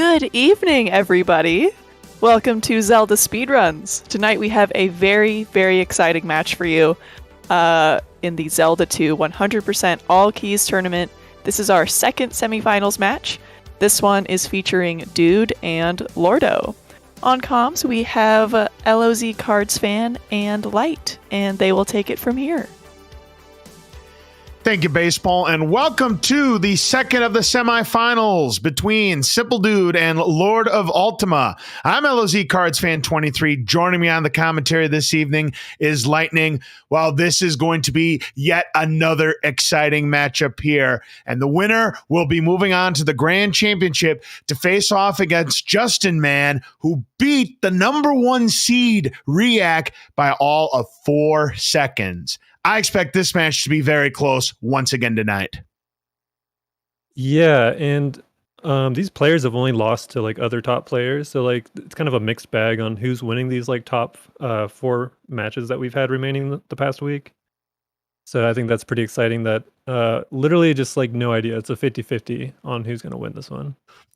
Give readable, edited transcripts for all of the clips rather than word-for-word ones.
Good evening, everybody. Welcome to Zelda Speedruns. Tonight we have a very, very exciting match for you in the Zelda 2 100% All Keys tournament. This is our second semifinals match. This one is featuring Dude and Lordo. On comms, we have LOZ Cards Fan and Light, and they will take it from here. Thank you, Baseball, and welcome to the second of the semifinals between Simple Dude and Lord of Ultima. I'm LOZ Cards Fan 23. Joining me on the commentary this evening is Lightning. Well, this is going to be yet another exciting matchup here, and the winner will be moving on to the Grand Championship to face off against Justin Man, who beat the number one seed Riak by all of 4 seconds. I expect this match to be very close once again tonight. Yeah, and these players have only lost to like other top players, so like it's kind of a mixed bag on who's winning these like top 4 matches that we've had remaining the past week. So I think that's pretty exciting that literally just like no idea. It's a 50-50 on who's going to win this one.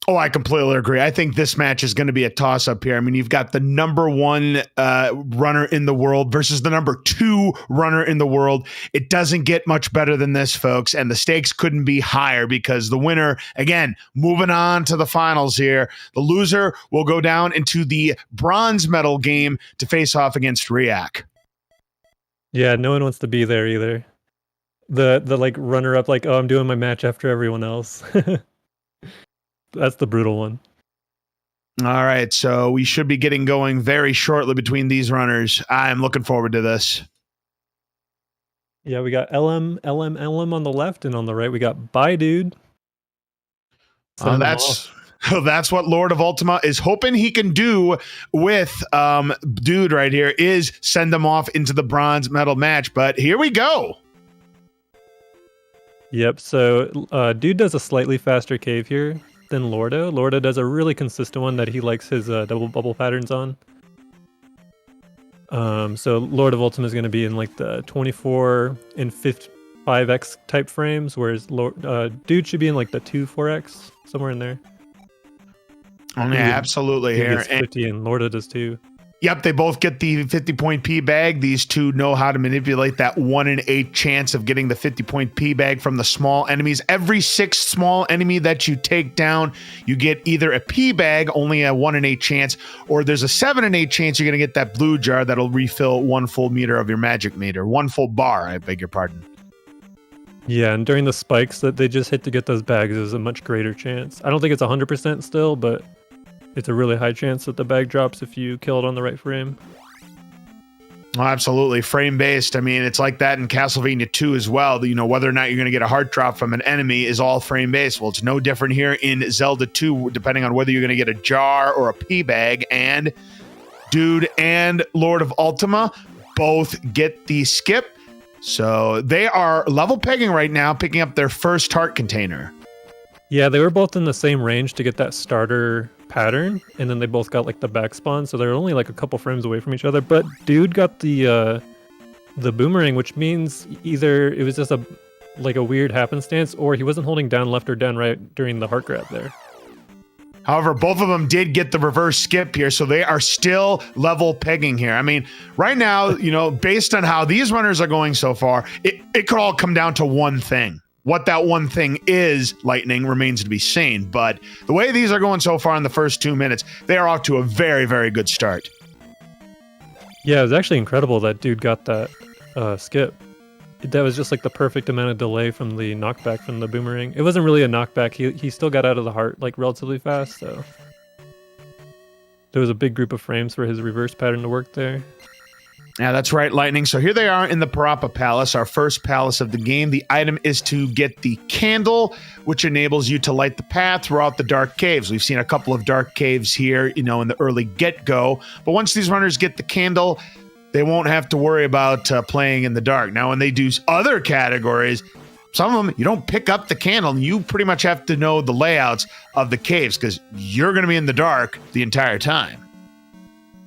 Oh, I completely agree. I think this match is going to be a toss-up here. I mean, you've got the number 1 runner in the world versus the number 2 runner in the world. It doesn't get much better than this, folks, and the stakes couldn't be higher because the winner, again, moving on to the finals here, the loser will go down into the bronze medal game to face off against Riak. Yeah, no one wants to be there either. The like runner-up, like, oh, I'm doing my match after everyone else. That's the brutal one. All right, so we should be getting going very shortly between these runners. I'm looking forward to this. Yeah, we got LM on the left, and on the right we got Bye Dude. That's what Lord of Ultima is hoping he can do with Dude right here, is send them off into the bronze medal match. But here we go. Yep, so Dude does a slightly faster cave here than Lordo. Lordo does a really consistent one that he likes his double bubble patterns on. So Lord of Ultima is going to be in like the 24 and 5x type frames, whereas Dude should be in like the 2-4x, somewhere in there. Oh, yeah, absolutely. He Here gets 50 and Lordo does too. Yep, they both get the 50-point P bag. These two know how to manipulate that 1 in 8 chance of getting the 50-point P bag from the small enemies. Every 6 small enemy that you take down, you get either a P bag, only a 1 in 8 chance, or there's a 7 in 8 chance you're going to get that blue jar that'll refill 1 full meter of your magic meter. 1 full bar, I beg your pardon. Yeah, and during the spikes that they just hit to get those bags, there's a much greater chance. I don't think it's 100% still, but it's a really high chance that the bag drops if you kill it on the right frame. Oh, absolutely. Frame-based. I mean, it's like that in Castlevania 2 as well. You know, whether or not you're going to get a heart drop from an enemy is all frame-based. Well, it's no different here in Zelda 2, depending on whether you're going to get a jar or a P-bag. And Dude and Lord of Ultima both get the skip. So they are level pegging right now, picking up their first heart container. Yeah, they were both in the same range to get that starter pattern, and then they both got like the back spawn, so they're only like a couple frames away from each other. But Dude got the boomerang, which means either it was just a weird happenstance, or he wasn't holding down left or down right during the heart grab there. However, both of them did get the reverse skip here, so they are still level pegging here. I mean, right now, you know, based on how these runners are going so far, it could all come down to one thing. What that one thing is, Lightning, remains to be seen. But the way these are going so far in the first 2 minutes, they are off to a very, very good start. Yeah, it was actually incredible that Dude got that skip. That was just like the perfect amount of delay from the knockback from the boomerang. It wasn't really a knockback. He still got out of the heart like relatively fast, so there was a big group of frames for his reverse pattern to work there. Yeah, that's right, Lightning. So here they are in the Parappa Palace, our first palace of the game. The item is to get the candle, which enables you to light the path throughout the dark caves. We've seen a couple of dark caves here, you know, in the early get-go. But once these runners get the candle, they won't have to worry about playing in the dark. Now, when they do other categories, some of them, you don't pick up the candle, and you pretty much have to know the layouts of the caves because you're going to be in the dark the entire time.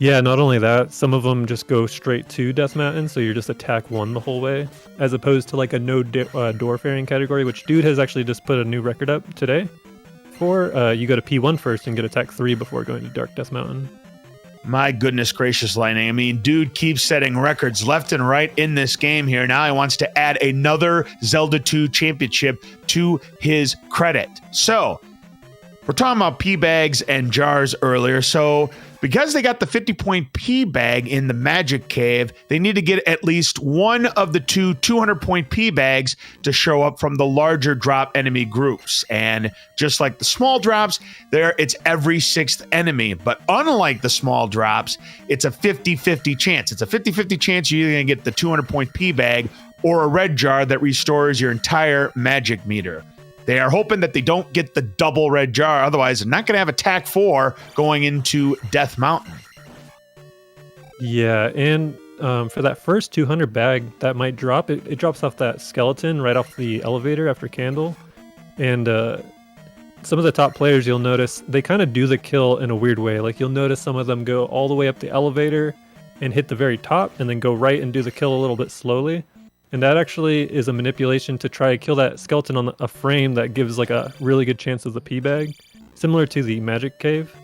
Yeah, not only that, some of them just go straight to Death Mountain, so you're just attack 1 the whole way, as opposed to like a no door fairing category, which Dude has actually just put a new record up today 4, you go to P1 first and get attack 3 before going to Dark Death Mountain. My goodness gracious, Lightning. I mean, dude keeps setting records left and right in this game here. Now he wants to add another Zelda 2 championship to his credit. So, we're talking about P-bags and jars earlier. So, because they got the 50-point P-bag in the Magic Cave, they need to get at least one of the two 200-point P-bags to show up from the larger drop enemy groups. And just like the small drops, it's every 6th enemy. But unlike the small drops, it's a 50-50 chance. It's a 50-50 chance you're either going to get the 200-point P-bag or a red jar that restores your entire magic meter. They are hoping that they don't get the double red jar. Otherwise, they're not going to have attack 4 going into Death Mountain. Yeah, and for that first 200 bag that might drop, it drops off that skeleton right off the elevator after Candle. And some of the top players, you'll notice, they kind of do the kill in a weird way. Like, you'll notice some of them go all the way up the elevator and hit the very top, and then go right and do the kill a little bit slowly. And that actually is a manipulation to try to kill that skeleton on a frame that gives like a really good chance of the P-bag, similar to the Magic Cave.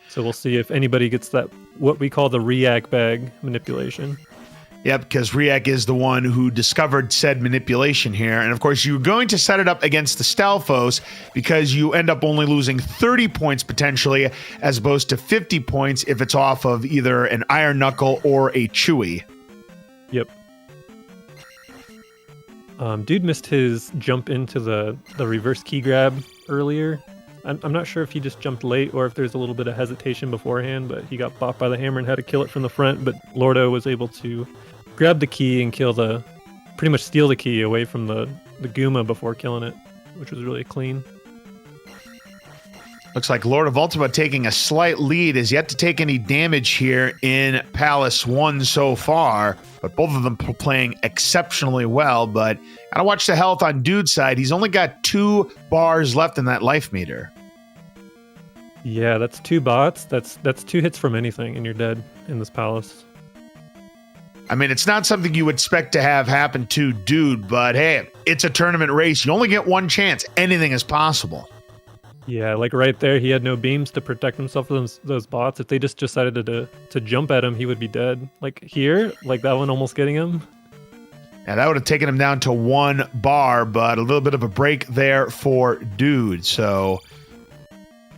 So we'll see if anybody gets that, what we call the React bag manipulation. Yep, because Riak is the one who discovered said manipulation here. And of course, you're going to set it up against the Stalfos because you end up only losing 30 points potentially, as opposed to 50 points if it's off of either an Iron Knuckle or a Chewy. Yep. Dude missed his jump into the reverse key grab earlier. I'm not sure if he just jumped late or if there's a little bit of hesitation beforehand, but he got bopped by the hammer and had to kill it from the front. But Lordo was able to grab the key and pretty much steal the key away from the Guma before killing it, which was really clean. Looks like Lord of Ultima taking a slight lead, is yet to take any damage here in Palace 1 so far, but both of them playing exceptionally well. But gotta watch the health on Dude's side. He's only got 2 bars left in that life meter. Yeah, that's 2 bots. That's 2 hits from anything and you're dead in this Palace. I mean, it's not something you would expect to have happen to Dude, but hey, it's a tournament race. You only get one chance. Anything is possible. Yeah, like right there, he had no beams to protect himself from those bots. If they just decided to jump at him, he would be dead. Like here, like that one almost getting him. Yeah, that would have taken him down to 1 bar, but a little bit of a break there for Dude. So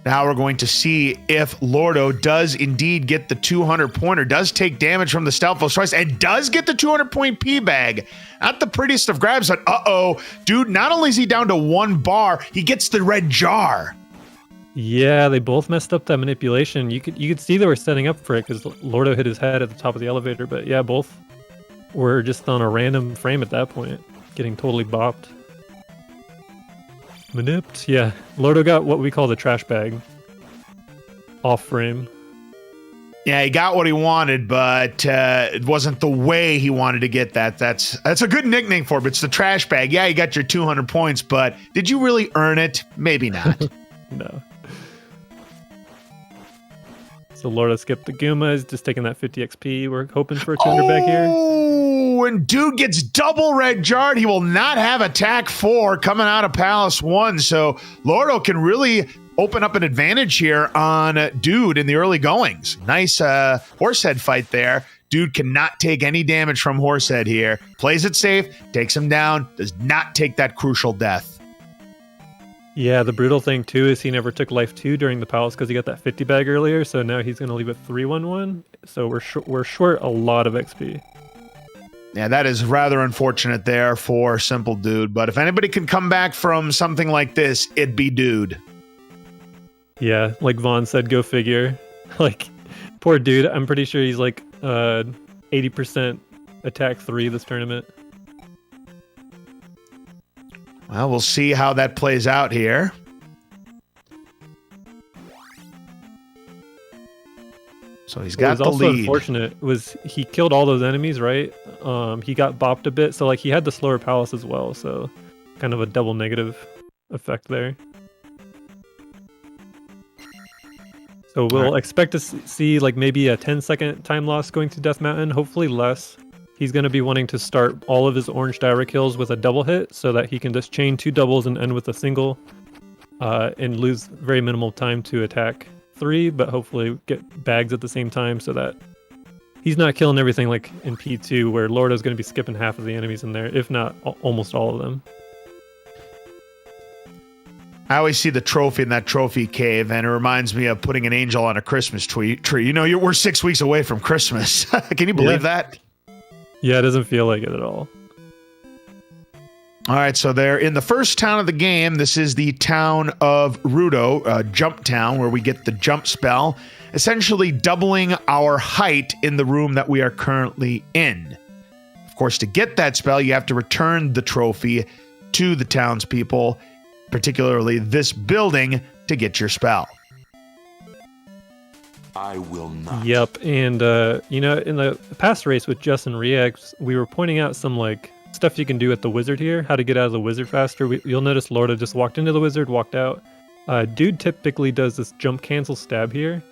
now we're going to see if Lordo does indeed get the 200-pointer, does take damage from the Stalfos twice, and does get the 200-point P-bag. Not the prettiest of grabs, but uh-oh. Dude, not only is he down to 1 bar, he gets the red jar. Yeah, they both messed up that manipulation. You could see they were setting up for it because Lordo hit his head at the top of the elevator, but yeah, both were just on a random frame at that point, getting totally bopped. Manipped, yeah. Lordo got what we call the trash bag. Off frame. Yeah, he got what he wanted, but it wasn't the way he wanted to get that. That's a good nickname for it, but it's the trash bag. Yeah, you got your 200 points, but did you really earn it? Maybe not. No. So Lordo skipped the Guma, is just taking that 50 XP. We're hoping for a 200 back here. Oh, and Dude gets double red jarred. He will not have attack 4 coming out of Palace 1. So Lordo can really open up an advantage here on Dude in the early goings. Nice horsehead fight there. Dude cannot take any damage from horsehead here. Plays it safe, takes him down, does not take that crucial death. Yeah, the brutal thing too is he never took life 2 during the Palace because he got that 50 bag earlier, so now he's going to leave it 3-1-1. So we're short a lot of XP. Yeah, that is rather unfortunate there for Simple Dude, but if anybody can come back from something like this, it'd be Dude. Yeah, like Vaughn said, go figure. Like, poor Dude, I'm pretty sure he's like 80% attack 3 this tournament. Well, we'll see how that plays out here. So he's got the lead. What was also unfortunate was he killed all those enemies, right? He got bopped a bit, so like he had the slower Palace as well, so kind of a double negative effect there. So we'll expect to see like maybe a 10-second time loss going to Death Mountain, hopefully less. He's going to be wanting to start all of his orange Dyra kills with a double hit so that he can just chain 2 doubles and end with a single. and lose very minimal time to attack 3, but hopefully get bags at the same time so that he's not killing everything like in P2, where Lordo's going to be skipping half of the enemies in there, if not almost all of them. I always see the trophy in that trophy cave, and it reminds me of putting an angel on a Christmas tree. You know, we're 6 weeks away from Christmas. Can you believe that? Yeah, it doesn't feel like it at all. All right, so they're in the first town of the game. This is the town of Rudo, Jump Town, where we get the jump spell, essentially doubling our height in the room that we are currently in. Of course, to get that spell, you have to return the trophy to the townspeople, particularly this building, to get your spell. I will not. Yep, and you know, in the past race with Justin Rex, we were pointing out some like stuff you can do at the wizard here, how to get out of the wizard faster. You'll notice Lorda just walked into the wizard, walked out. Dude typically does this jump cancel stab here.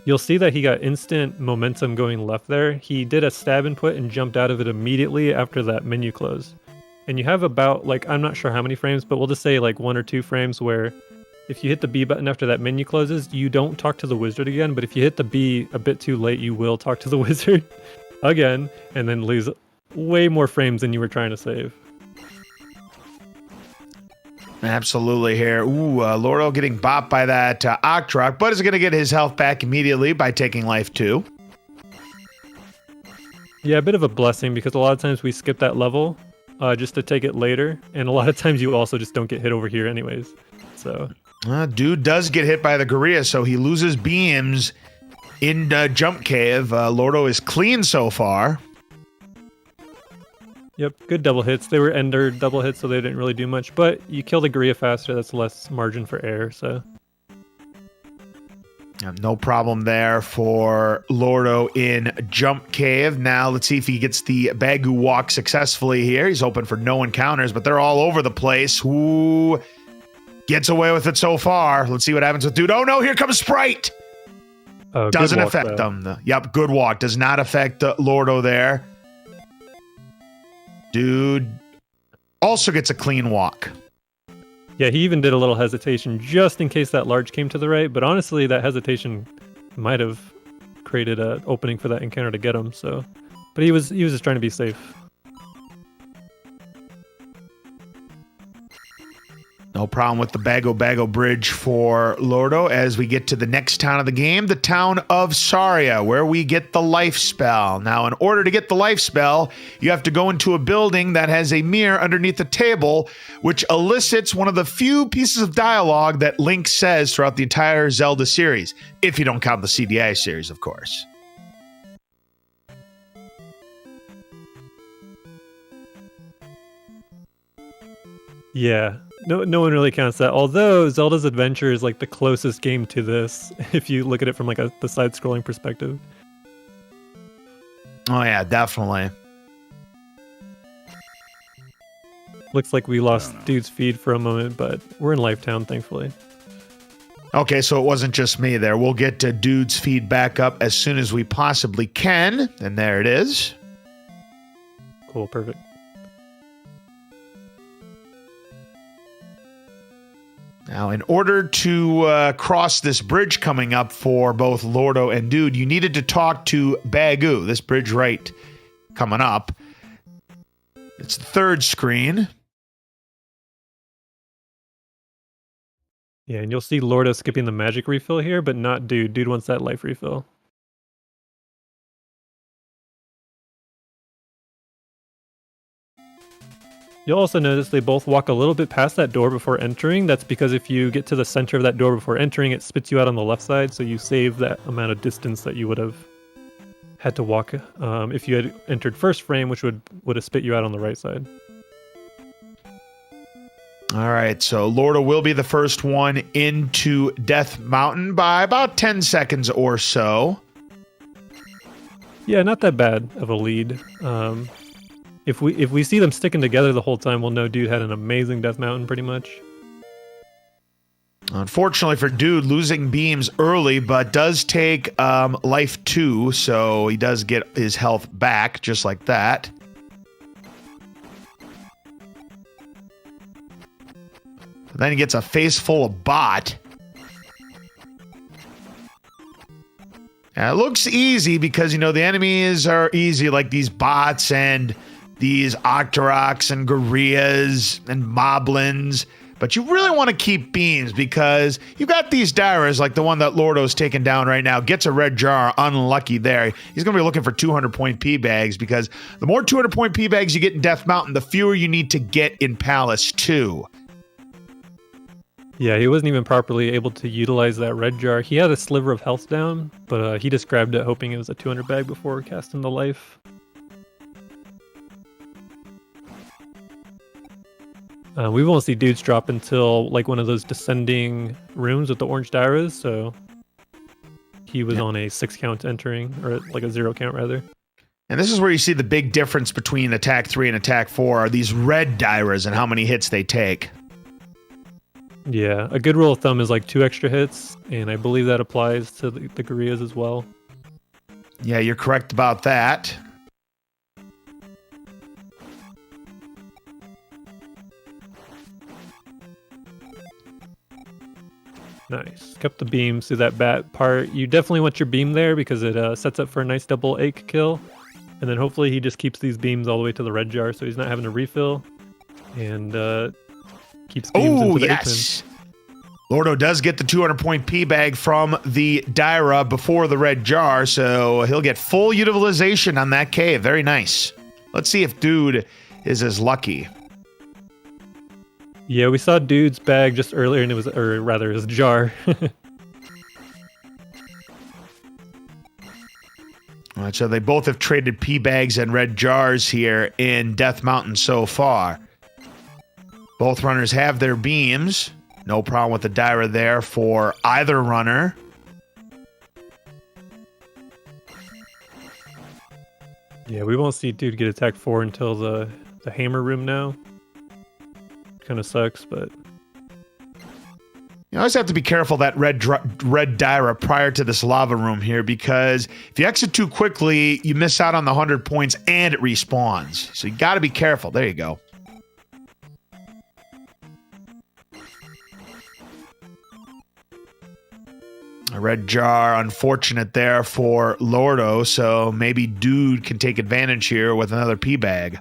You'll see that he got instant momentum going left there. He did a stab input and jumped out of it immediately after that menu closed. And you have about, like, I'm not sure how many frames, but we'll just say like 1 or 2 frames where if you hit the B button after that menu closes, you don't talk to the wizard again. But if you hit the B a bit too late, you will talk to the wizard again and then lose way more frames than you were trying to save. Absolutely here. Ooh, Lordo getting bopped by that Octrock, but is going to get his health back immediately by taking life 2. Yeah, a bit of a blessing because a lot of times we skip that level just to take it later, and a lot of times you also just don't get hit over here anyways. So, dude does get hit by the gorilla, so he loses beams in Jump Cave. Lordo is clean so far. Yep, good double hits. They were ender double hits, so they didn't really do much. But you kill the Gorilla faster, that's less margin for error, so... No problem there for Lordo in Jump Cave. Now let's see if he gets the Bagu walk successfully here. He's hoping for no encounters, but they're all over the place. Who gets away with it so far? Let's see what happens with Dude. Oh no, here comes Sprite! Doesn't affect them. Yep, good walk. Does not affect Lordo there. Dude also gets a clean walk. Yeah, he even did a little hesitation just in case that large came to the right, but honestly, that hesitation might have created an opening for that encounter to get him, so... But he was just trying to be safe. No problem with the Bago Bridge for Lordo as we get to the next town of the game, the town of Saria, where we get the life spell. Now, in order to get the life spell, you have to go into a building that has a mirror underneath the table, which elicits one of the few pieces of dialogue that Link says throughout the entire Zelda series, if you don't count the CDI series, of course. Yeah. No one really counts that. Although Zelda's Adventure is like the closest game to this, if you look at it from like the side-scrolling perspective. Oh yeah, definitely. Looks like we lost Dude's feed for a moment, but we're in Lifetown, thankfully. Okay, so it wasn't just me there. We'll get to Dude's feed back up as soon as we possibly can. And there it is. Cool, perfect. Now, in order to cross this bridge coming up for both Lordo and Dude, you needed to talk to Bagu, this bridge right coming up. It's the third screen. Yeah, and you'll see Lordo skipping the magic refill here, but not Dude. Dude wants that life refill. You'll also notice they both walk a little bit past that door before entering. That's because if you get to the center of that door before entering, it spits you out on the left side, so you save that amount of distance that you would have had to walk if you had entered first frame, which would have spit you out on the right side. All right, so Lordo will be the first one into Death Mountain by about 10 seconds or so. Yeah, not that bad of a lead. If we see them sticking together the whole time, we'll know Dude had an amazing Death Mountain pretty much. Unfortunately for Dude, losing beams early, but does take life 2, so he does get his health back just like that. But then he gets a face full of bot. Now, it looks easy because, you know, the enemies are easy, like these bots and these Octoroks and Gorillas and Moblins. But you really want to keep beams because you've got these Dyras, like the one that Lordo's taking down right now, gets a red jar, unlucky there. He's going to be looking for 200-point P-Bags because the more 200-point P-Bags you get in Death Mountain, the fewer you need to get in Palace 2. Yeah, he wasn't even properly able to utilize that red jar. He had a sliver of health down, but he just grabbed it hoping it was a 200 bag before casting the life. We won't see dudes drop until like one of those descending rooms with the orange Dyras, so he was on a 6 count entering, or like a 0 count rather. And this is where you see the big difference between attack 3 and attack 4 are these red Dyras and how many hits they take. Yeah, a good rule of thumb is like 2 extra hits, and I believe that applies to the Gorillas as well. Yeah, you're correct about that. Nice. Kept the beams through that bat part. You definitely want your beam there because it sets up for a nice double ache kill. And then hopefully he just keeps these beams all the way to the red jar so he's not having to refill. And keeps beams into the yes. Lordo does get the 200-point P-Bag from the Dyra before the red jar, so he'll get full utilization on that cave. Very nice. Let's see if Dude is as lucky. Yeah, we saw Dude's bag just earlier, and it was, or rather, his jar. All right, so they both have traded P-Bags and red jars here in Death Mountain so far. Both runners have their beams. No problem with the Dyra there for either runner. Yeah, we won't see Dude get attack 4 until the hammer room now. Kind of sucks, but you always have to be careful that red Dyra prior to this lava room here, because if you exit too quickly, you miss out on the 100 points and it respawns. So you got to be careful. There you go. A red jar, unfortunate there for Lordo, so maybe Dude can take advantage here with another P-Bag.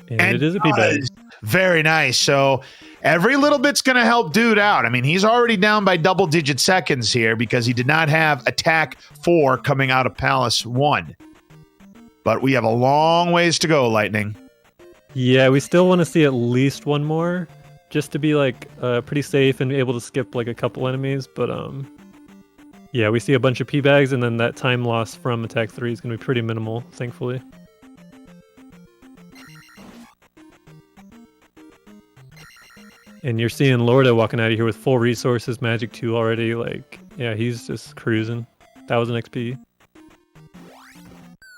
And it is a P-Bag. Very nice. So every little bit's going to help Dude out. I mean, he's already down by double-digit seconds here because he did not have attack 4 coming out of Palace 1. But we have a long ways to go, Lightning. Yeah, we still want to see at least one more, just to be like pretty safe and able to skip like a couple enemies. But yeah, we see a bunch of P-Bags, and then that time loss from attack 3 is going to be pretty minimal, thankfully. And you're seeing Lordo walking out of here with full resources, Magic 2 already. Like, yeah, he's just cruising. 1,000 XP.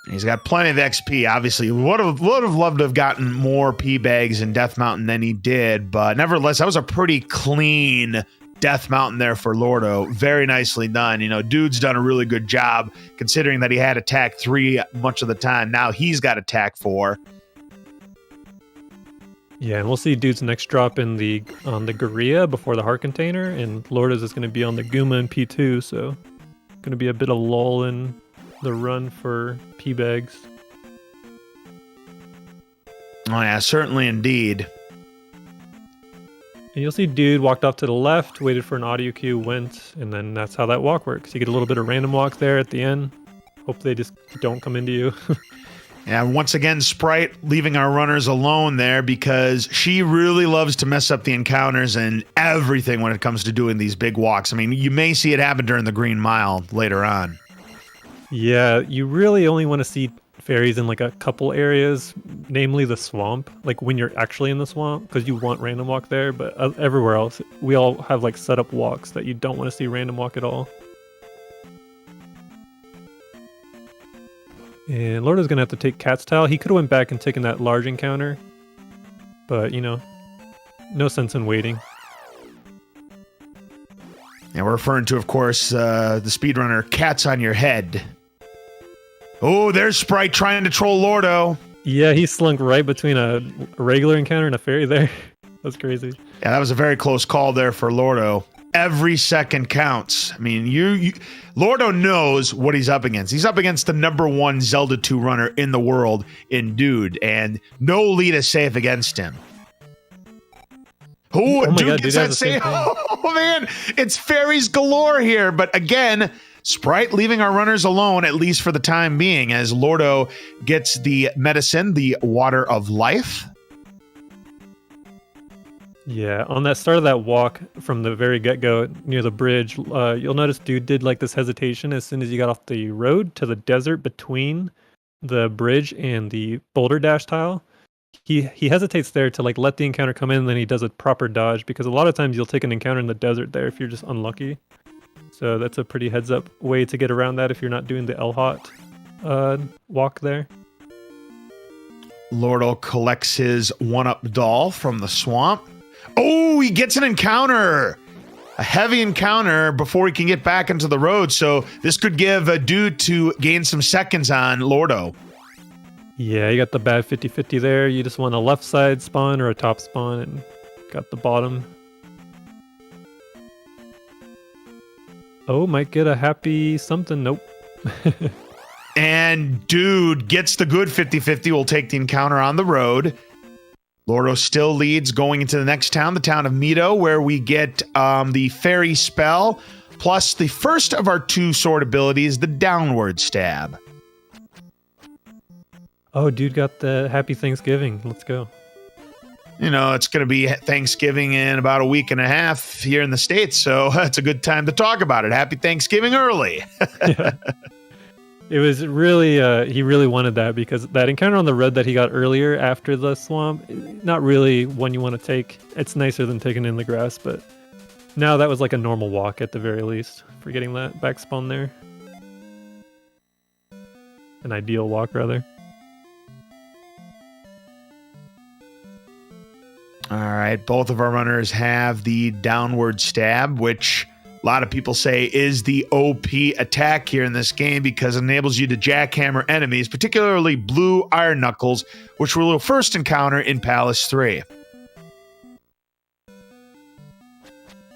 He's got plenty of XP. Obviously, would have loved to have gotten more P-Bags in Death Mountain than he did. But nevertheless, that was a pretty clean Death Mountain there for Lordo. Very nicely done. You know, Dude's done a really good job considering that he had attack 3 much of the time. Now he's got attack 4. Yeah, and we'll see Dude's next drop on the Gorilla before the heart container, and Lordo's is going to be on the Guma and P2, so going to be a bit of lull in the run for P-Bags. Oh yeah, certainly indeed. And you'll see Dude walked off to the left, waited for an audio cue, went, and then that's how that walk works. You get a little bit of random walk there at the end. Hope they just don't come into you. And once again, Sprite leaving our runners alone there because she really loves to mess up the encounters and everything when it comes to doing these big walks. I mean, you may see it happen during the Green Mile later on. Yeah, you really only want to see fairies in like a couple areas, namely the swamp, like when you're actually in the swamp, because you want random walk there, but everywhere else, we all have like set up walks that you don't want to see random walk at all. And Lordo's going to have to take Cat's Towel. He could have went back and taken that large encounter. But, you know, no sense in waiting. And we're referring to, of course, the speedrunner Cats on Your Head. Oh, there's Sprite trying to troll Lordo. Yeah, he slunk right between a regular encounter and a fairy there. That's crazy. Yeah, that was a very close call there for Lordo. Every second counts. I mean, Lordo knows what he's up against. He's up against the #1 Zelda 2 runner in the world in Dude, and no lead is safe against him. Oh my Dude God, gets Dude that has the same save. thing. Oh, man, it's fairies galore here. But again, Sprite leaving our runners alone, at least for the time being, as Lordo gets the medicine, the water of life. Yeah, on that start of that walk from the very get-go near the bridge, you'll notice Dude did like this hesitation as soon as he got off the road to the desert between the bridge and the boulder dash tile. He hesitates there to like let the encounter come in, and then he does a proper dodge, because a lot of times you'll take an encounter in the desert there if you're just unlucky. So that's a pretty heads-up way to get around that if you're not doing the L-Hot walk there. Lordo collects his one-up doll from the swamp. Oh, he gets an encounter. A heavy encounter before he can get back into the road. So this could give a Dude to gain some seconds on Lordo. Yeah, you got the bad 50-50 there. You just want a left side spawn or a top spawn, and got the bottom. Oh, might get a happy something. Nope. And Dude gets the good 50-50. Will take the encounter on the road. Lordo still leads going into the next town, the town of Mito, where we get the fairy spell, plus the first of our 2 sword abilities, the downward stab. Oh, Dude got the happy Thanksgiving. Let's go. You know, it's going to be Thanksgiving in about a week and a half here in the States, so it's a good time to talk about it. Happy Thanksgiving early. Yeah. It was really, he really wanted that, because that encounter on the road that he got earlier after the swamp, not really one you want to take. It's nicer than taking in the grass, but now that was like a normal walk at the very least for getting that back spawn there. An ideal walk, rather. All right, both of our runners have the downward stab, which a lot of people say is the OP attack here in this game, because it enables you to jackhammer enemies, particularly blue iron knuckles, which we will first encounter in Palace 3.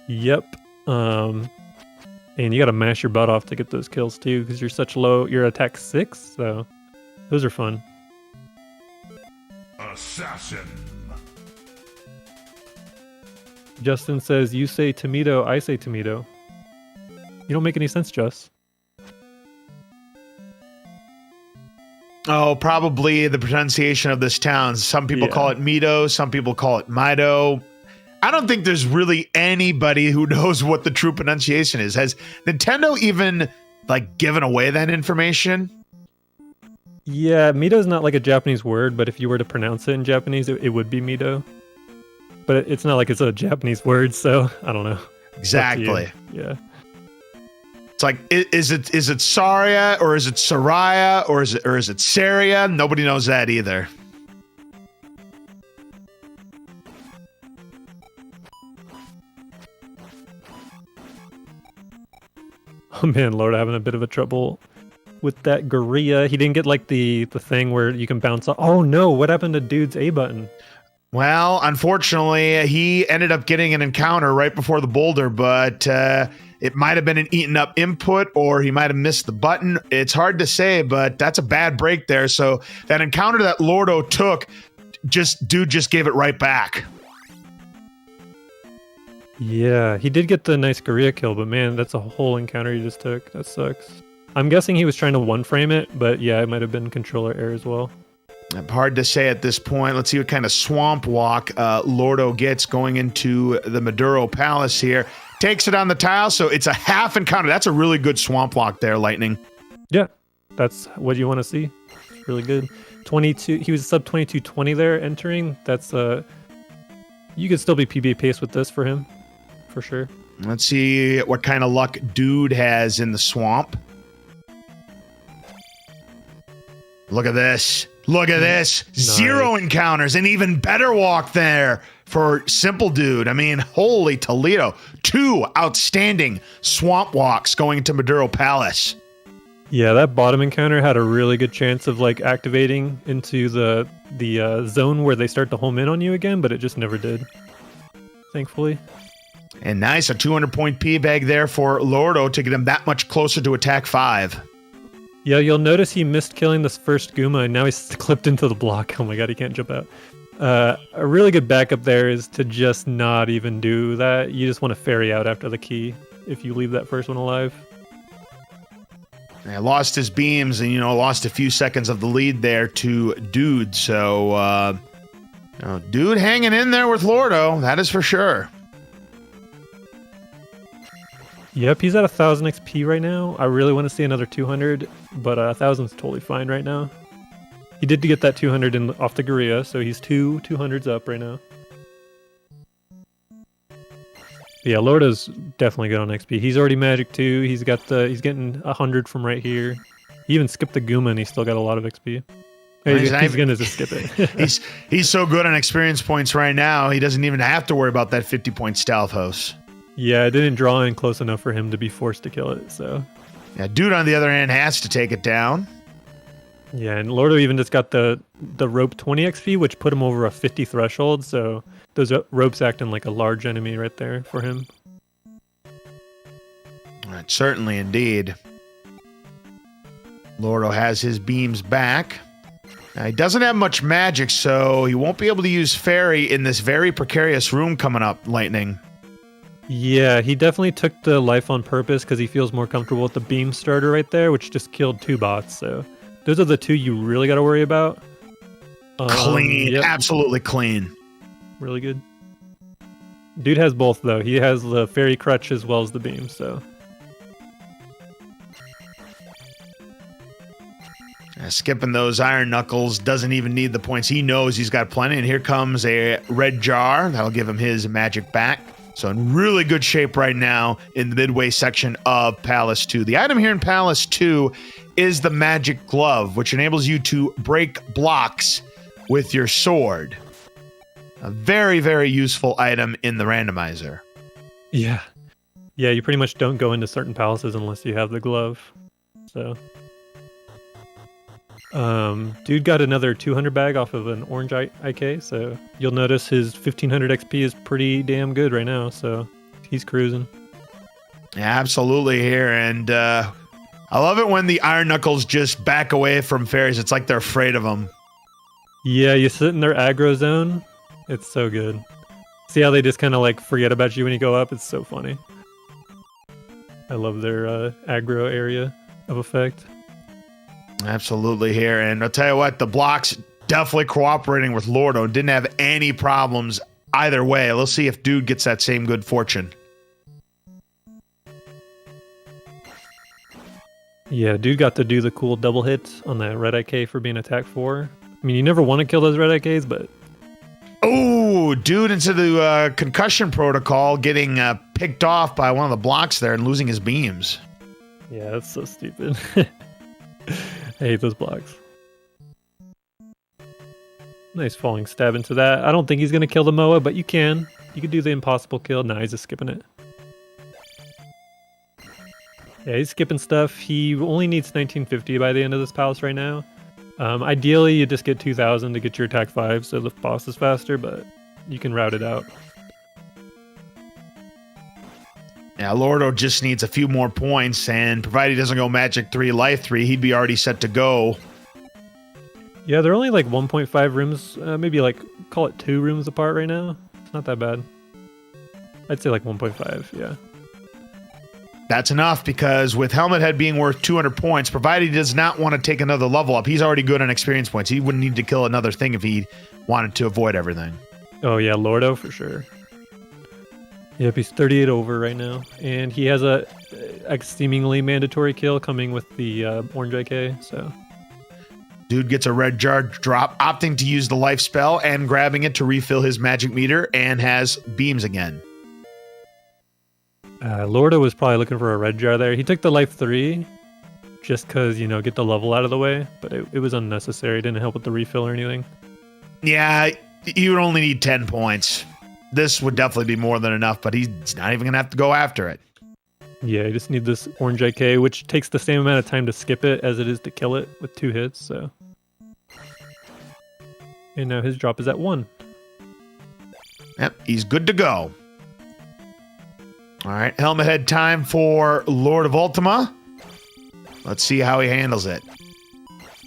Yep. And you got to mash your butt off to get those kills too, because you're such low. You're attack 6, so those are fun. Assassin. Justin says, "You say tomato, I say tomato." You don't make any sense, Just. Oh, probably the pronunciation of this town. Some people call it Mito, some people call it Mito. I don't think there's really anybody who knows what the true pronunciation is. Has Nintendo even like given away that information? Yeah, Mito is not like a Japanese word, but if you were to pronounce it in Japanese, it would be Mito. But it's not like it's a Japanese word, so I don't know. Exactly. Yeah. It's like, is it Saria, or is it Saraya, or is it Saria? Nobody knows that either. Oh man, Lord, having a bit of a trouble with that gorilla. He didn't get like the thing where you can bounce off. Oh no, what happened to Dude's A button? Well, unfortunately, he ended up getting an encounter right before the boulder, but it might have been an eaten up input, or he might have missed the button. It's hard to say, but that's a bad break there. So that encounter that Lordo took, Dude just gave it right back. Yeah, he did get the nice gorilla kill, but man, that's a whole encounter he just took. That sucks. I'm guessing he was trying to one-frame it, but yeah, it might have been controller error as well. Hard to say at this point. Let's see what kind of swamp walk Lordo gets going into the Maduro Palace here. Takes it on the tile, so it's a half encounter. That's a really good swamp walk there, Lightning. Yeah, that's what you want to see. Really good. 22. He was sub 2220 there entering. That's you could still be PB pace with this for him, for sure. Let's see what kind of luck Dude has in the swamp. Look at this. Look at this. Nice. 0 encounters. An even better walk there for Simple Dude. I mean, holy Toledo. 2 outstanding swamp walks going to Maduro Palace. Yeah, that bottom encounter had a really good chance of like activating into the zone where they start to home in on you again, but it just never did. Thankfully. And nice, a 200-point P-bag there for Lordo to get him that much closer to attack 5. Yeah, you'll notice he missed killing this first Goomba, and now he's clipped into the block. Oh my god, he can't jump out. A really good backup there is to just not even do that. You just want to ferry out after the key if you leave that first one alive. Yeah, lost his beams and, lost a few seconds of the lead there to Dude. So, Dude hanging in there with Lordo, that is for sure. Yep, he's at 1,000 XP right now. I really want to see another 200, but 1,000's totally fine right now. He did get that 200 off the Gorilla, so he's 200s up right now. Yeah, Lordo's definitely good on XP. He's already Magic 2. He's getting 100 from right here. He even skipped the Goomba and he still got a lot of XP. He's gonna just skip it. he's so good on experience points right now, he doesn't even have to worry about that 50-point stealth host. Yeah, it didn't draw in close enough for him to be forced to kill it, so. Yeah, Dude on the other hand has to take it down. Yeah, and Lordo even just got the rope 20 XP, which put him over a 50 threshold, so those ropes acting like a large enemy right there for him. Right, certainly indeed. Lordo has his beams back. Now, he doesn't have much magic, so he won't be able to use Fairy in this very precarious room coming up, Lightning. Yeah, he definitely took the life on purpose because he feels more comfortable with the beam starter right there, which just killed 2 bots, so those are the 2 you really got to worry about. Clean, yep. Absolutely clean. Really good. Dude has both, though. He has the Fairy Crutch as well as the beam, so. Skipping those Iron Knuckles, doesn't even need the points. He knows he's got plenty, and here comes a red jar. That'll give him his magic back. So in really good shape right now in the midway section of Palace 2. The item here in Palace 2 is the Magic Glove, which enables you to break blocks with your sword. A very, very useful item in the randomizer. Yeah. Yeah, you pretty much don't go into certain palaces unless you have the glove. So. Dude got another 200 bag off of an orange IK, so you'll notice his 1500 XP is pretty damn good right now, so he's cruising. Yeah, absolutely here, and I love it when the Iron Knuckles just back away from fairies. It's like they're afraid of them. Yeah, you sit in their aggro zone. It's so good. See how they just kind of like forget about you when you go up? It's so funny. I love their aggro area of effect. Absolutely here, and I'll tell you what, the blocks definitely cooperating with Lordo. Didn't have any problems either way. Let's see if Dude gets that same good fortune. Yeah, Dude got to do the cool double hit on that red IK for being attack 4. I mean, you never want to kill those red IKs, but... Oh, Dude into the concussion protocol, getting picked off by one of the blocks there and losing his beams. Yeah, that's so stupid. I hate those blocks. Nice falling stab into that. I don't think he's going to kill the Moa, but you can. You can do the impossible kill. Nah, he's just skipping it. Yeah, he's skipping stuff. He only needs 1950 by the end of this palace right now. Ideally, you just get 2000 to get your attack 5, so the boss is faster, but you can route it out. Yeah, Lordo just needs a few more points, and provided he doesn't go Magic 3, Life 3, he'd be already set to go. Yeah, they're only like 1.5 rooms, maybe like, call it 2 rooms apart right now. It's not that bad. I'd say like 1.5, yeah. That's enough, because with Helmet Head being worth 200 points, provided he does not want to take another level up, he's already good on experience points. He wouldn't need to kill another thing if he wanted to avoid everything. Oh yeah, Lordo for sure. Yep, he's 38 over right now, and he has a seemingly mandatory kill coming with the orange IK, so... Dude gets a red jar drop, opting to use the life spell and grabbing it to refill his magic meter, and has beams again. Lordo was probably looking for a red jar there. He took the life 3 just because, you know, get the level out of the way, but it was unnecessary. It didn't help with the refill or anything. Yeah, you would only need 10 points. This would definitely be more than enough, but he's not even going to have to go after it. Yeah, you just need this orange IK, which takes the same amount of time to skip it as it is to kill it with 2 hits, so. And now his drop is at 1. Yep, he's good to go. All right, helmet head time for Lord of Ultima. Let's see how he handles it.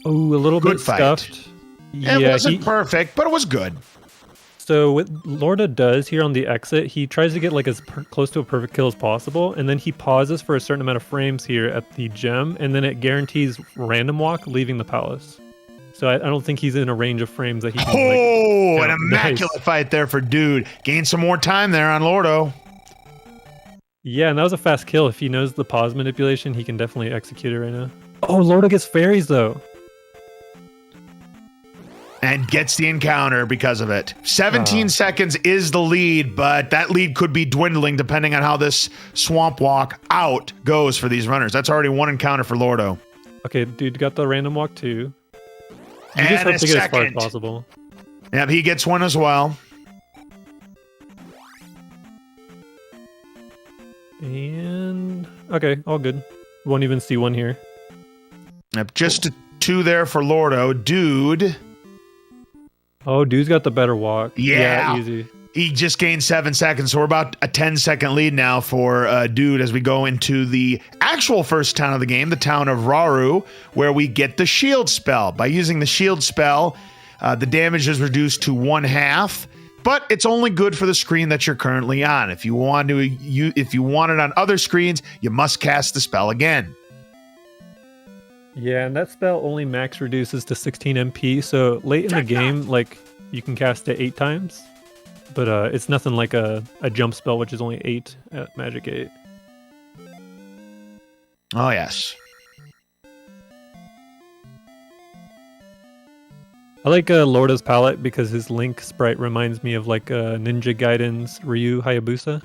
Oh, a little Good bit fight. Scuffed. It wasn't perfect, but it was good. So what Lorda does here on the exit, he tries to get like as close to a perfect kill as possible, and then he pauses for a certain amount of frames here at the gem, and then it guarantees random walk leaving the palace. So I don't think he's in a range of frames that he can an immaculate fight there for Dude. Gain some more time there on Lordo. Yeah, and that was a fast kill. If he knows the pause manipulation, he can definitely execute it right now. Oh, Lordo gets fairies though. And gets the encounter because of it. 17 seconds is the lead, but that lead could be dwindling depending on how this swamp walk out goes for these runners. That's already one encounter for Lordo. Okay, Dude got the random walk too. You And just have to get as far as second. possible. Yep, he gets one as well. And okay, all good. Won't even see one here. Yep, just a 2 there for Lordo. Dude. Oh, Dude's got the better walk. Yeah. Easy. He just gained 7 seconds, so we're about a 10-second lead now for Dude as we go into the actual first town of the game, the town of Rauru, where we get the shield spell. By using the shield spell, the damage is reduced to 1/2, but it's only good for the screen that you're currently on. If you want it on other screens, you must cast the spell again. Yeah, and that spell only max reduces to 16 MP, so late in the game, like, you can cast it 8 times. But it's nothing like a jump spell, which is only 8 at Magic 8. Oh, yes. I like Lorda's palette because his Link sprite reminds me of like Ninja Gaiden's Ryu Hayabusa.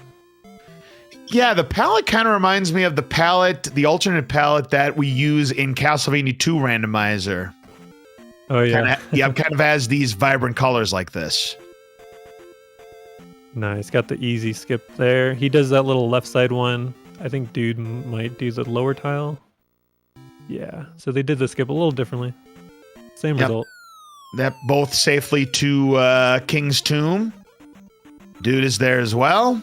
Yeah, the palette kind of reminds me of the alternate palette that we use in Castlevania 2 Randomizer. Oh, yeah. Kind of has these vibrant colors like this. Nice, got the easy skip there. He does that little left side one. I think Dude might do the lower tile. Yeah, so they did the skip a little differently. Same result. That both safely to King's Tomb. Dude is there as well.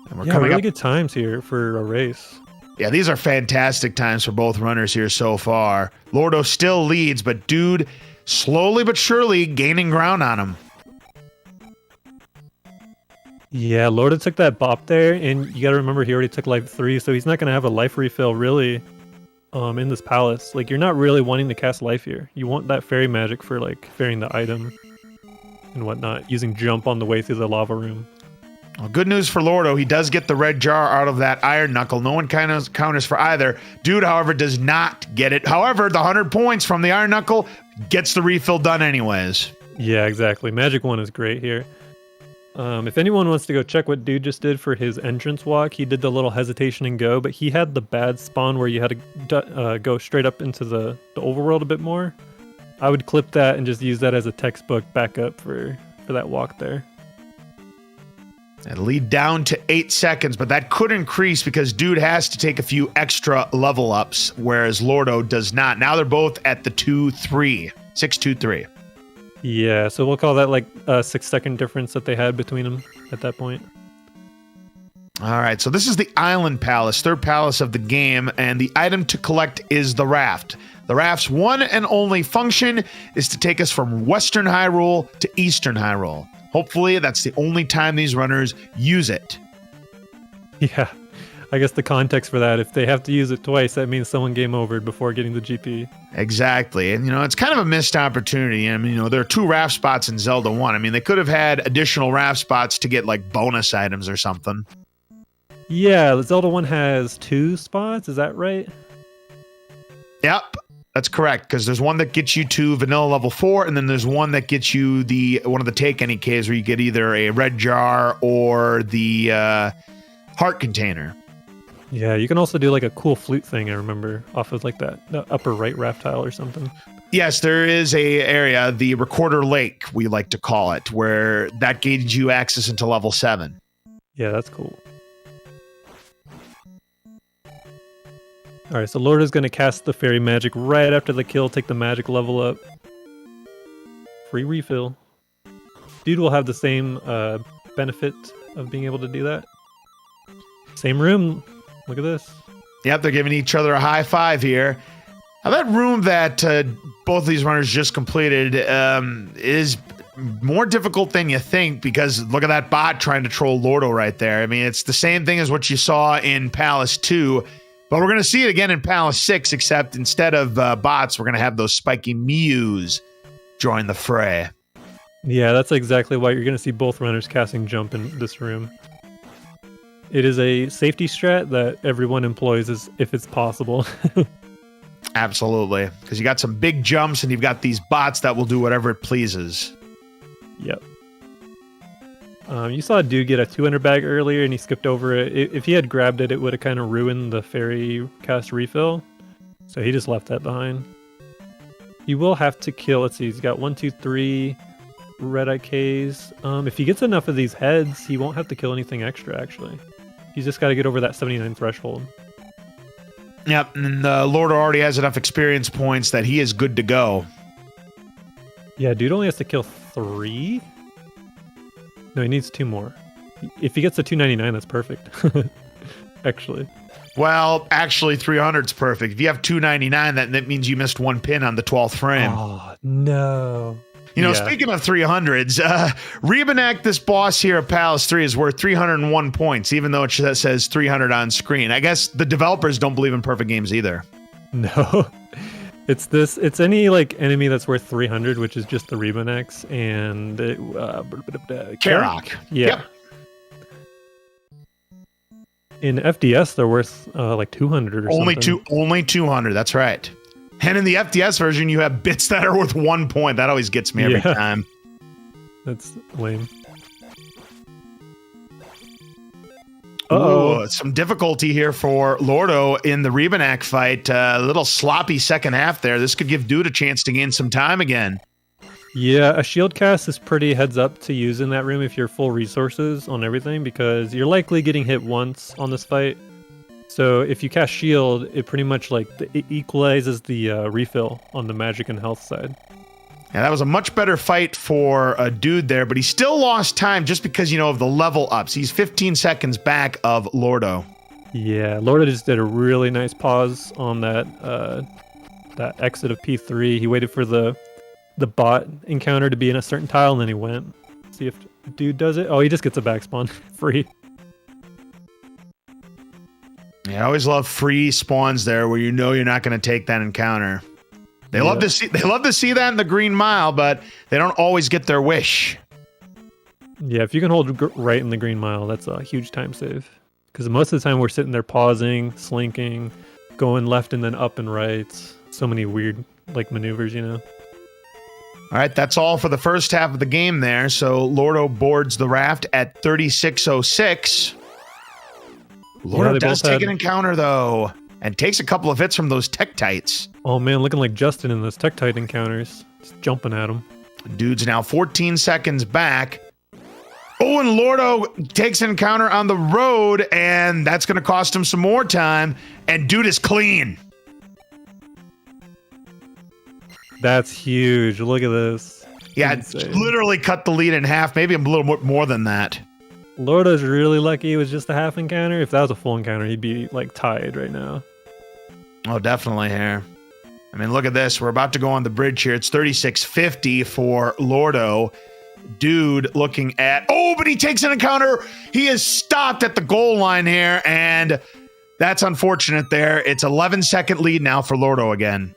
And we're coming really up. good times here for a race. Yeah, these are fantastic times for both runners here so far. Lordo still leads, but Dude slowly but surely gaining ground on him. Yeah, Lorda took that bop there, and you gotta remember he already took life 3, so he's not gonna have a life refill really in this palace. Like, you're not really wanting to cast life here. You want that fairy magic for like fairing the item and whatnot, using jump on the way through the lava room. Well, good news for Lordo. He does get the red jar out of that iron knuckle. No one kind of counters for either. Dude, however, does not get it. However, the 100 points from the iron knuckle gets the refill done anyways. Yeah, exactly. Magic 1 is great here. If anyone wants to go check what Dude just did for his entrance walk, he did the little hesitation and go, but he had the bad spawn where you had to go straight up into the overworld a bit more. I would clip that and just use that as a textbook backup for that walk there. And lead down to 8 seconds, but that could increase because Dude has to take a few extra level ups, whereas Lordo does not. Now they're both at the 2-3. 6-2-3. Yeah, so we'll call that like a 6-second difference that they had between them at that point. All right, so this is the Island Palace, third palace of the game, and the item to collect is the raft. The raft's one and only function is to take us from Western Hyrule to Eastern Hyrule. Hopefully, that's the only time these runners use it. Yeah, I guess the context for that, if they have to use it twice, that means someone game overed before getting the GP. Exactly. And, it's kind of a missed opportunity. I mean, there are 2 raft spots in Zelda 1. I mean, they could have had additional raft spots to get, like, bonus items or something. Yeah, Zelda 1 has 2 spots, is that right? Yep, that's correct, because there's one that gets you to vanilla level 4, and then there's one that gets you one of the take any caves where you get either a red jar or the heart container. Yeah, you can also do like a cool flute thing, I remember, off of like the upper right raft tile or something. Yes, there is a area, the Recorder Lake, we like to call it, where that gains you access into level 7. Yeah, that's cool. All right, so Lord is going to cast the fairy magic right after the kill, take the magic level up. Free refill. Dude will have the same benefit of being able to do that. Same room. Look at this. Yep, they're giving each other a high five here. Now that room that both of these runners just completed is more difficult than you think, because look at that bot trying to troll Lordo right there. I mean, it's the same thing as what you saw in Palace 2, but we're going to see it again in Palace 6, except instead of bots, we're going to have those spiky Mews join the fray. Yeah, that's exactly why you're going to see both runners casting jump in this room. It is a safety strat that everyone employs if it's possible. Absolutely, because you got some big jumps and you've got these bots that will do whatever it pleases. Yep. You saw a dude get a 200 bag earlier and he skipped over it. If he had grabbed it, it would have kind of ruined the fairy cast refill. So he just left that behind. He will have to kill, let's see, he's got 1, 2, 3 red IKs. If he gets enough of these heads, he won't have to kill anything extra, actually. He's just got to get over that 79 threshold. Yep, and Lord already has enough experience points that he is good to go. Yeah, dude only has to kill 3? No, he needs 2 more. If he gets to 299, that's perfect. Actually. Well, actually, 300's perfect. If you have 299, that means you missed 1 pin on the 12th frame. Oh, no. You know, Yeah. Speaking of 300s, Rebanak, this boss here at Palace 3, is worth 301 points, even though it says 300 on screen. I guess the developers don't believe in perfect games either. No. It's any like enemy that's worth 300, which is just the Rebanex and Karok. Yeah. Yep. In FDS, they're worth like 200 or something. Only 200, that's right. And in the FDS version, you have bits that are worth 1 point. That always gets me every time. That's lame. Ooh, some difficulty here for Lordo in the Rebanak fight. A little sloppy second half there. This could give Dude a chance to gain some time again. Yeah, a shield cast is pretty heads up to use in that room if you're full resources on everything, because you're likely getting hit once on this fight. So if you cast shield, it pretty much it equalizes the refill on the magic and health side. Yeah, that was a much better fight for a Dude there, but he still lost time just because, of the level ups. He's 15 seconds back of Lordo. Yeah, Lordo just did a really nice pause on that exit of P3. He waited for the bot encounter to be in a certain tile, and then he went. See if Dude does it. Oh, he just gets a backspawn free. Yeah, I always love free spawns there where you're not going to take that encounter. They love to see that in the Green Mile, but they don't always get their wish. Yeah, if you can hold right in the Green Mile, that's a huge time save. Because most of the time we're sitting there pausing, slinking, going left and then up and right. So many weird maneuvers, All right, that's all for the first half of the game there. So Lordo boards the raft at 3606. Lordo does take an encounter, though, and takes a couple of hits from those Tektites. Oh, man, looking like Justin in those Tektite encounters. Just jumping at him. Dude's now 14 seconds back. Oh, and Lordo takes an encounter on the road, and that's going to cost him some more time, and Dude is clean. That's huge. Look at this. Yeah, literally cut the lead in half, maybe a little more than that. Lordo's really lucky it was just a half encounter. If that was a full encounter, he'd be tied right now. Oh, definitely here. I mean, look at this. We're about to go on the bridge here. It's 3650 for Lordo. Dude looking at... Oh, but he takes an encounter. He is stopped at the goal line here, and that's unfortunate there. It's 11-second lead now for Lordo again.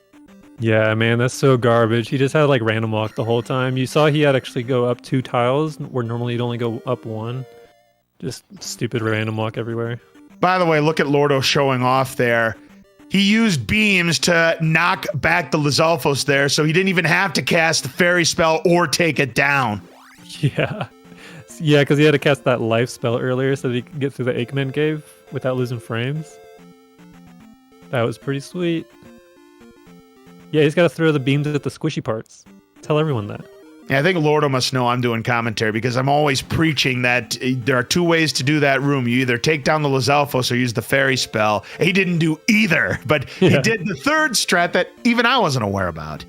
Yeah, man, that's so garbage. He just had random walk the whole time. You saw he had actually go up 2 tiles, where normally he'd only go up 1. Just stupid random walk everywhere. By the way, look at Lordo showing off there. He used beams to knock back the Lizalfos there, so he didn't even have to cast the fairy spell or take it down. Yeah. Yeah, because he had to cast that life spell earlier so that he could get through the Aikman cave without losing frames. That was pretty sweet. Yeah, he's got to throw the beams at the squishy parts. Tell everyone that. Yeah, I think Lordo must know I'm doing commentary because I'm always preaching that there are two ways to do that room. You either take down the Lizalfos or use the fairy spell. He didn't do either, but he did the third strat that even I wasn't aware about.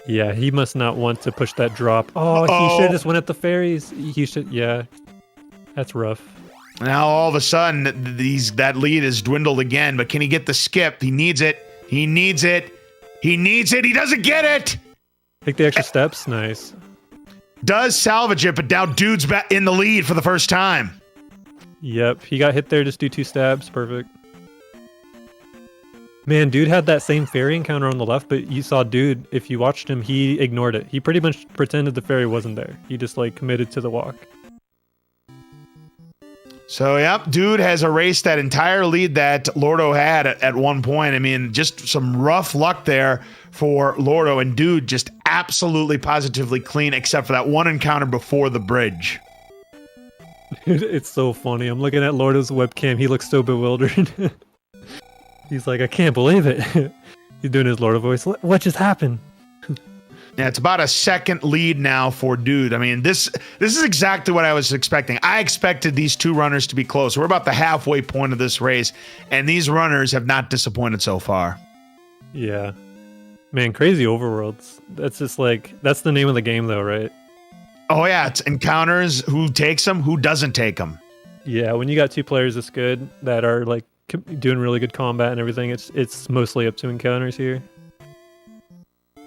Yeah, he must not want to push that drop. Oh, he should have just went at the fairies. He should, yeah. That's rough. Now all of a sudden, that lead is dwindled again, but can he get the skip? He needs it. He needs it. He needs it. He doesn't get it. Take the extra steps. Nice. Does salvage it, but now dude's back in the lead for the first time. Yep, he got hit there. Just do 2 stabs. Perfect. Man, dude had that same fairy encounter on the left, but you saw dude, if you watched him, he ignored it. He pretty much pretended the fairy wasn't there. He just like committed to the walk. So, yep, dude has erased that entire lead that Lordo had at one point. I mean, just some rough luck there for Lordo, and dude just absolutely positively clean except for that one encounter before the bridge. It's so funny. I'm looking at Lordo's webcam. He looks so bewildered. He's like, I can't believe it. He's doing his Lordo voice. What just happened? Yeah, it's about a second lead now for dude. I mean, this is exactly what I was expecting. I expected these two runners to be close. We're about the halfway point of this race, and these runners have not disappointed so far. Yeah. Man, crazy overworlds. That's just like, that's the name of the game though, right? Oh yeah, it's encounters, who takes them, who doesn't take them. Yeah, when you got 2 players this good that are like doing really good combat and everything, it's mostly up to encounters here.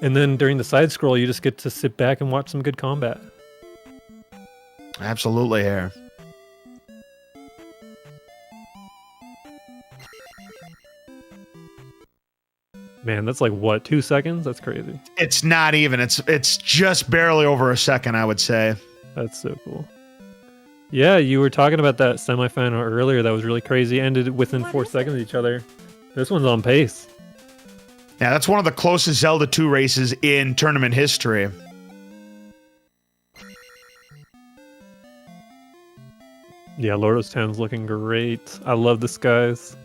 And then during the side scroll, you just get to sit back and watch some good combat. Absolutely, here. Man, that's like what, 2 seconds? That's crazy. It's not even. It's just barely over a second, I would say. That's so cool. Yeah, you were talking about that semifinal earlier. That was really crazy. Ended within 4 seconds of each other. This one's on pace. Yeah, that's one of the closest Zelda 2 races in tournament history. Yeah, Lordo's town's looking great. I love the skies.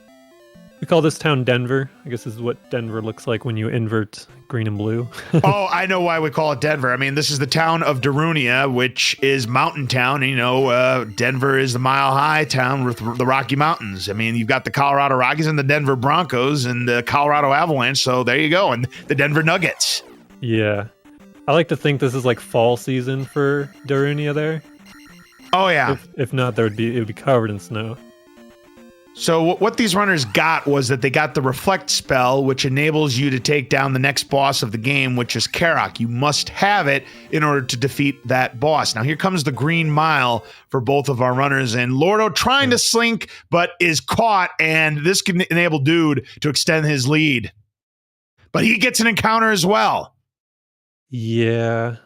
We call this town Denver. I guess this is what Denver looks like when you invert green and blue. Oh, I know why we call it Denver. I mean, this is the town of Darunia, which is mountain town. And, you know, Denver is the mile-high town with the Rocky Mountains. I mean, you've got the Colorado Rockies and the Denver Broncos and the Colorado Avalanche. So there you go. And the Denver Nuggets. Yeah. I like to think this is like fall season for Darunia there. Oh, yeah. If not, it would be covered in snow. So what these runners got was that they got the Reflect spell, which enables you to take down the next boss of the game, which is Karak. You must have it in order to defeat that boss. Now, here comes the green mile for both of our runners, and Lordo trying to slink, but is caught, and this can enable Dude to extend his lead. But he gets an encounter as well. Yeah.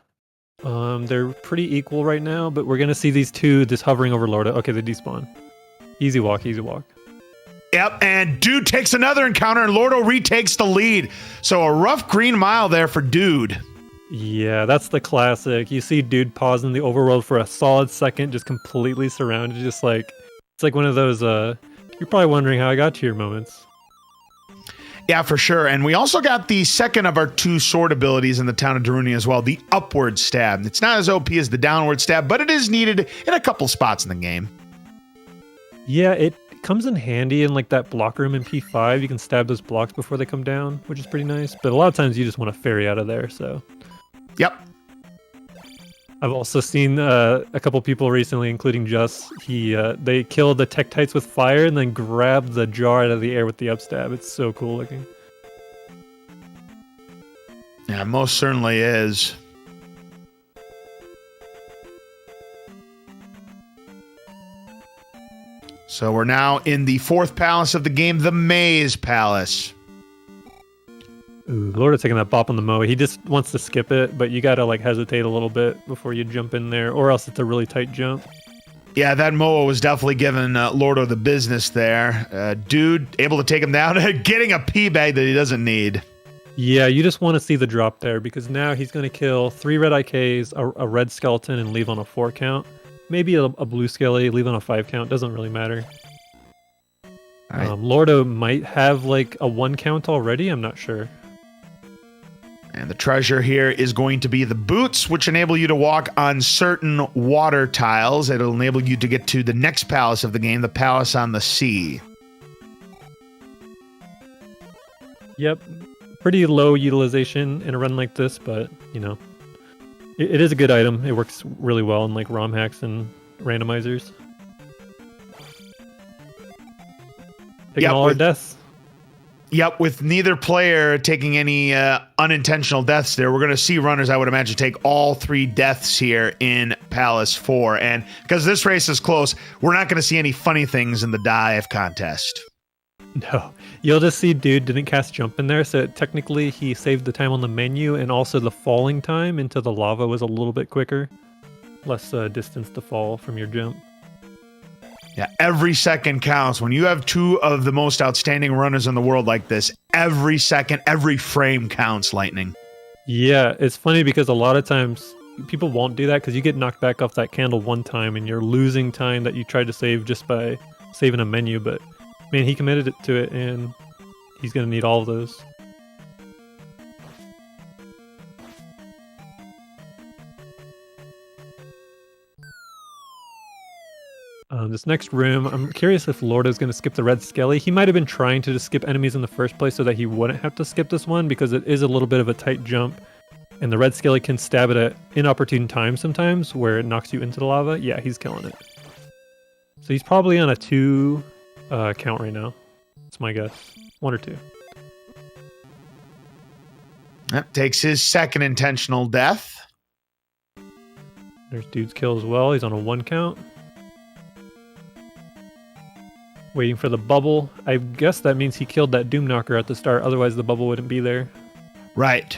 They're pretty equal right now, but we're going to see these two just hovering over Lordo. Okay, they despawn. Easy walk, easy walk. Yep, and Dude takes another encounter, and Lordo retakes the lead. So a rough green mile there for Dude. Yeah, that's the classic. You see Dude pause in the overworld for a solid second, just completely surrounded, just like, it's like one of those, you're probably wondering how I got to your moments. Yeah, for sure. And we also got the second of our 2 sword abilities in the town of Darunia as well, the upward stab. It's not as OP as the downward stab, but it is needed in a couple spots in the game. Yeah, it comes in handy in like that block room in P5. You can stab those blocks before they come down, which is pretty nice. But a lot of times you just want to ferry out of there, so. Yep. I've also seen a couple people recently, including Just. They killed the Tektites with fire and then grabbed the jar out of the air with the upstab. It's so cool looking. Yeah, most certainly is. So we're now in the 4th palace of the game, the Maze Palace. Ooh, Lordo's taking that bop on the Moe. He just wants to skip it, but you gotta like hesitate a little bit before you jump in there, or else it's a really tight jump. Yeah, that Moa was definitely giving Lordo the business there. Dude, able to take him down, getting a pea bag that he doesn't need. Yeah, you just want to see the drop there, because now he's going to kill 3 red IKs, a red skeleton, and leave on a 4 count. Maybe a blue skelly, leave on a 5 count, doesn't really matter. Right. Lordo might have like a 1 count already, I'm not sure. And the treasure here is going to be the boots, which enable you to walk on certain water tiles. It'll enable you to get to the next palace of the game, the palace on the sea. Yep. Pretty low utilization in a run like this, but, you know, it is a good item. It works really well in, like, ROM hacks and randomizers. Taking all our deaths. Yep, with neither player taking any unintentional deaths there, we're going to see runners, I would imagine, take all 3 deaths here in Palace 4. And because this race is close, we're not going to see any funny things in the dive contest. No. You'll just see dude didn't cast jump in there, so technically he saved the time on the menu, and also the falling time into the lava was a little bit quicker. Less distance to fall from your jump. Yeah, every second counts. When you have 2 of the most outstanding runners in the world like this, every second, every frame counts, Lightning. Yeah, it's funny because a lot of times people won't do that because you get knocked back off that candle one time and you're losing time that you tried to save just by saving a menu. But, man, he committed to it, and he's going to need all of those. This next room, I'm curious if Lordo's going to skip the red skelly. He might have been trying to just skip enemies in the first place so that he wouldn't have to skip this one, because it is a little bit of a tight jump, and the red skelly can stab it at inopportune times sometimes where it knocks you into the lava. Yeah, he's killing it. So he's probably on a 2 count right now. That's my guess. 1 or 2. That takes his second intentional death. There's dude's kill as well. He's on a 1 count. Waiting for the bubble. I guess that means he killed that Doom Knocker at the start. Otherwise, the bubble wouldn't be there. Right.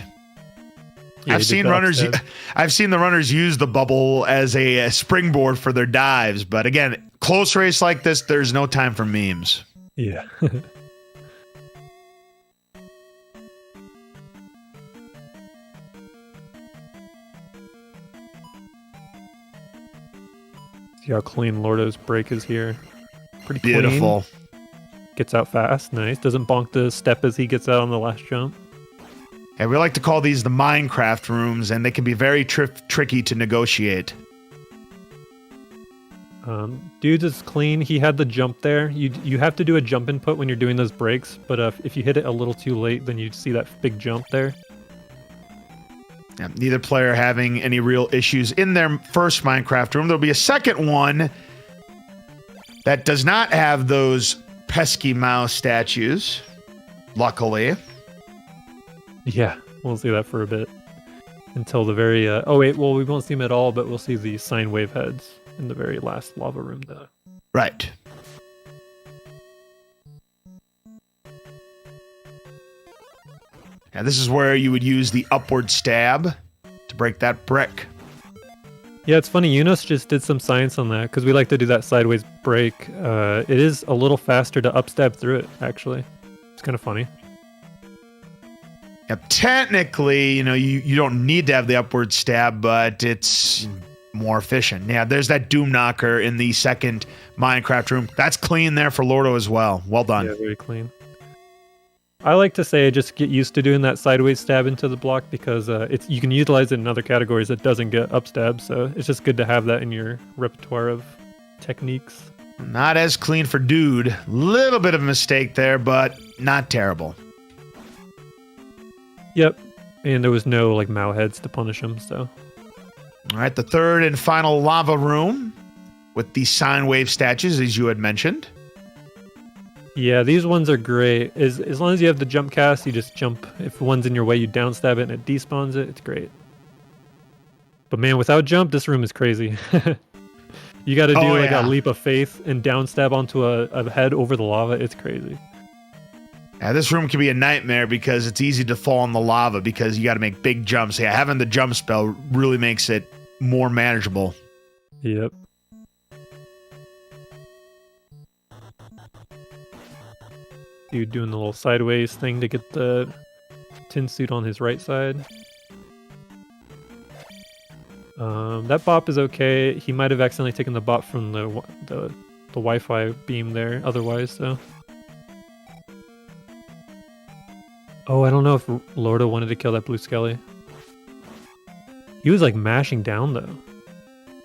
Yeah, I've seen the runners use the bubble as a springboard for their dives. But again, close race like this, there's no time for memes. Yeah. See how clean Lordo's break is here. Pretty clean. Beautiful. Gets out fast. Nice. Doesn't bonk the step as he gets out on the last jump. And we like to call these the Minecraft rooms, and they can be very tricky to negotiate. Dude is clean. He had the jump there. You have to do a jump input when you're doing those breaks, but if you hit it a little too late, then you'd see that big jump there. Yeah, neither player having any real issues in their first Minecraft room. There'll be a second one that does not have those pesky mouse statues, luckily. Yeah, we'll see that for a bit. Until the very... oh wait, well we won't see them at all, but we'll see the sine wave heads in the very last lava room though. Right. Now this is where you would use the upward stab to break that brick. Yeah, it's funny. Yunus just did some science on that because we like to do that sideways break. It is a little faster to upstab through it, actually. It's kind of funny. Yep, technically, you don't need to have the upward stab, but it's more efficient. Yeah, there's that Doom Knocker in the second Minecraft room. That's clean there for Lordo as well. Well done. Yeah, very clean. I like to say just get used to doing that sideways stab into the block because you can utilize it in other categories that doesn't get upstab, so it's just good to have that in your repertoire of techniques. Not as clean for Dude. Little bit of a mistake there, but not terrible. Yep, and there was no Mao heads to punish him, so. All right, the third and final lava room with the sine wave statues, as you had mentioned. Yeah, these ones are great. As long as you have the jump cast, you just jump. If one's in your way, you downstab it and it despawns it. It's great. But man, without jump, this room is crazy. You got to do a leap of faith and downstab onto a head over the lava. It's crazy. Yeah, this room can be a nightmare because it's easy to fall in the lava because you got to make big jumps. Yeah, having the jump spell really makes it more manageable. Yep. Dude doing the little sideways thing to get the tin suit on his right side. That bop is okay. He might have accidentally taken the bop from the Wi-Fi beam there otherwise, so. Oh, I don't know if Lordo wanted to kill that blue skelly. He was like mashing down though.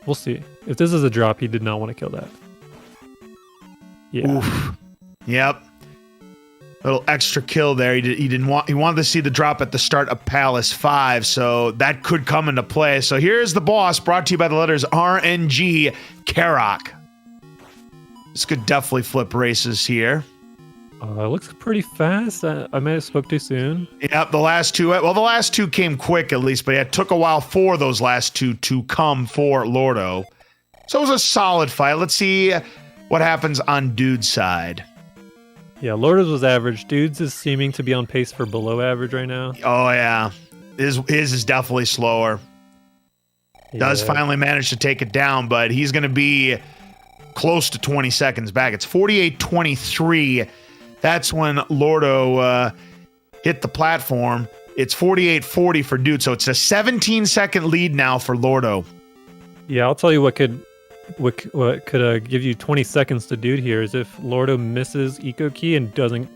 We'll see. If this is a drop, he did not want to kill that. Yeah. Oof. Yep. Little extra kill there. He wanted to see the drop at the start of Palace 5, so that could come into play. So here's the boss, brought to you by the letters RNG, Karok. This could definitely flip races here. It looks pretty fast. I might have spoke too soon. Yep, the last two came quick at least, but it took a while for those last two to come for Lordo. So it was a solid fight. Let's see what happens on Dude's side. Yeah, Lordo's was average. Dude's is seeming to be on pace for below average right now. Oh, yeah. His is definitely slower. Yeah. Does finally manage to take it down, but he's going to be close to 20 seconds back. It's 48-23. That's when Lordo hit the platform. It's 48-40 for Dude, so it's a 17-second lead now for Lordo. Yeah, I'll tell you what could give you 20 seconds to Dude here is if Lordo misses Eco Key and doesn't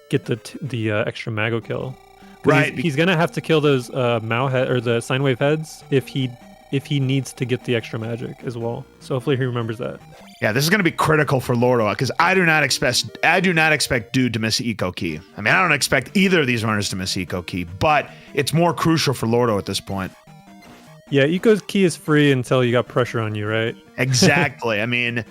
get the extra Mago kill. Right. He's gonna have to kill those Mao head or the sine wave heads if he needs to get the extra magic as well. So hopefully he remembers that. Yeah, this is going to be critical for Lordo because I do not expect Dude to miss Eco Key. I mean, I don't expect either of these runners to miss Eco Key, but it's more crucial for Lordo at this point. Yeah, Eco Key is free until you got pressure on you, right? Exactly. I mean,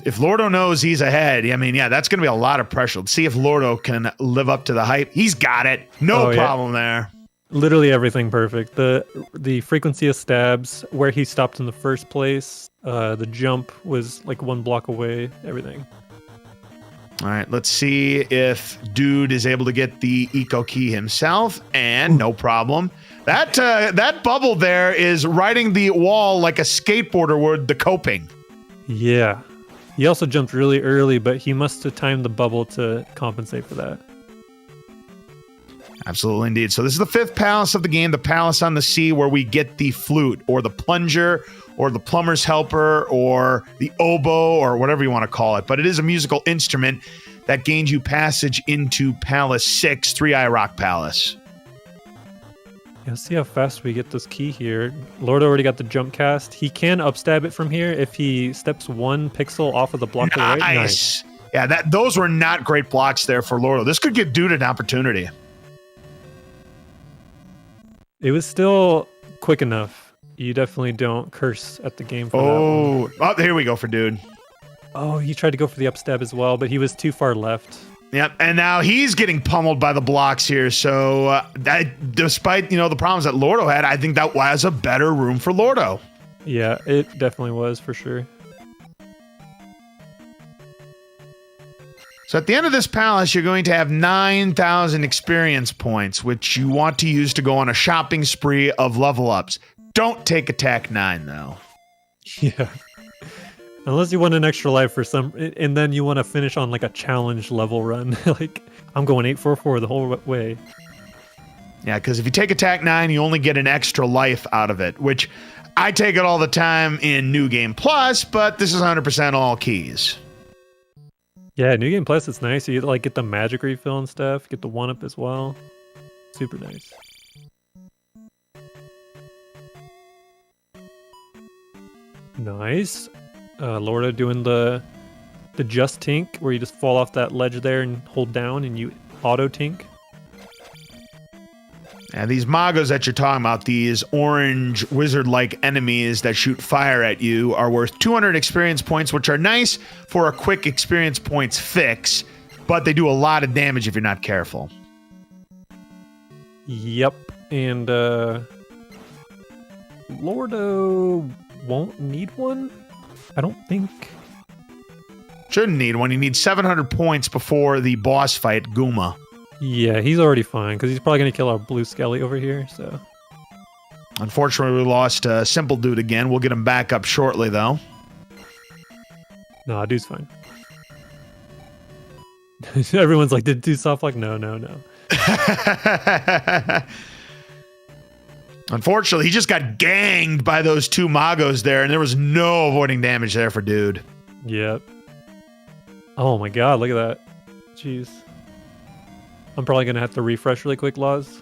if Lordo knows he's ahead, I mean, yeah, that's going to be a lot of pressure. Let's see if Lordo can live up to the hype. He's got it. No problem there. Literally everything perfect. The frequency of stabs, where he stopped in the first place, the jump was like 1 block away, everything. All right, let's see if Dude is able to get the Eco Key himself, and no problem. That bubble there is riding the wall like a skateboarder would the coping. Yeah. He also jumped really early, but he must have timed the bubble to compensate for that. Absolutely indeed. So this is the 5th palace of the game, the Palace on the Sea, where we get the flute or the plunger or the plumber's helper or the oboe or whatever you want to call it. But it is a musical instrument that gains you passage into Palace 6, 3-Eye Rock Palace. Yeah, let's see how fast we get this key here. Lord already got the jump cast. He can upstab it from here if he steps 1 pixel off of the block to the right. Nice. Yeah, those were not great blocks there for Lordo. This could give Dude an opportunity. It was still quick enough. You definitely don't curse at the game for that one. Oh, here we go for Dude. Oh, he tried to go for the upstab as well, but he was too far left. Yep, and now he's getting pummeled by the blocks here. So that, despite the problems that Lordo had, I think that was a better room for Lordo. Yeah, it definitely was for sure. So at the end of this palace, you're going to have 9,000 experience points, which you want to use to go on a shopping spree of level ups. Don't take attack 9, though. Yeah. Unless you want an extra life for some, and then you want to finish on like a challenge level run. Like, I'm going 844 the whole way. Yeah, because if you take attack 9, you only get an extra life out of it, which I take it all the time in New Game Plus, but this is 100% all keys. Yeah, New Game Plus, it's nice. You like get the magic refill and stuff, get the 1-up as well. Super nice. Nice. Lordo doing the just tink, where you just fall off that ledge there and hold down and you auto tink. And these Magos that you're talking about, these orange wizard-like enemies that shoot fire at you, are worth 200 experience points, which are nice for a quick experience points fix, but they do a lot of damage if you're not careful. Yep, and Lordo won't need one? I don't think. Shouldn't need one. You need 700 points before the boss fight, Guma. Yeah, he's already fine, because he's probably going to kill our blue skelly over here, so. Unfortunately, we lost Simple Dude again. We'll get him back up shortly, though. Nah, dude's fine. Everyone's like, did Dude soft like? No. Unfortunately, he just got ganged by those 2 Magos there, and there was no avoiding damage there for Dude. Yep. Oh my god, look at that. Jeez. I'm probably gonna have to refresh really quick, Laws.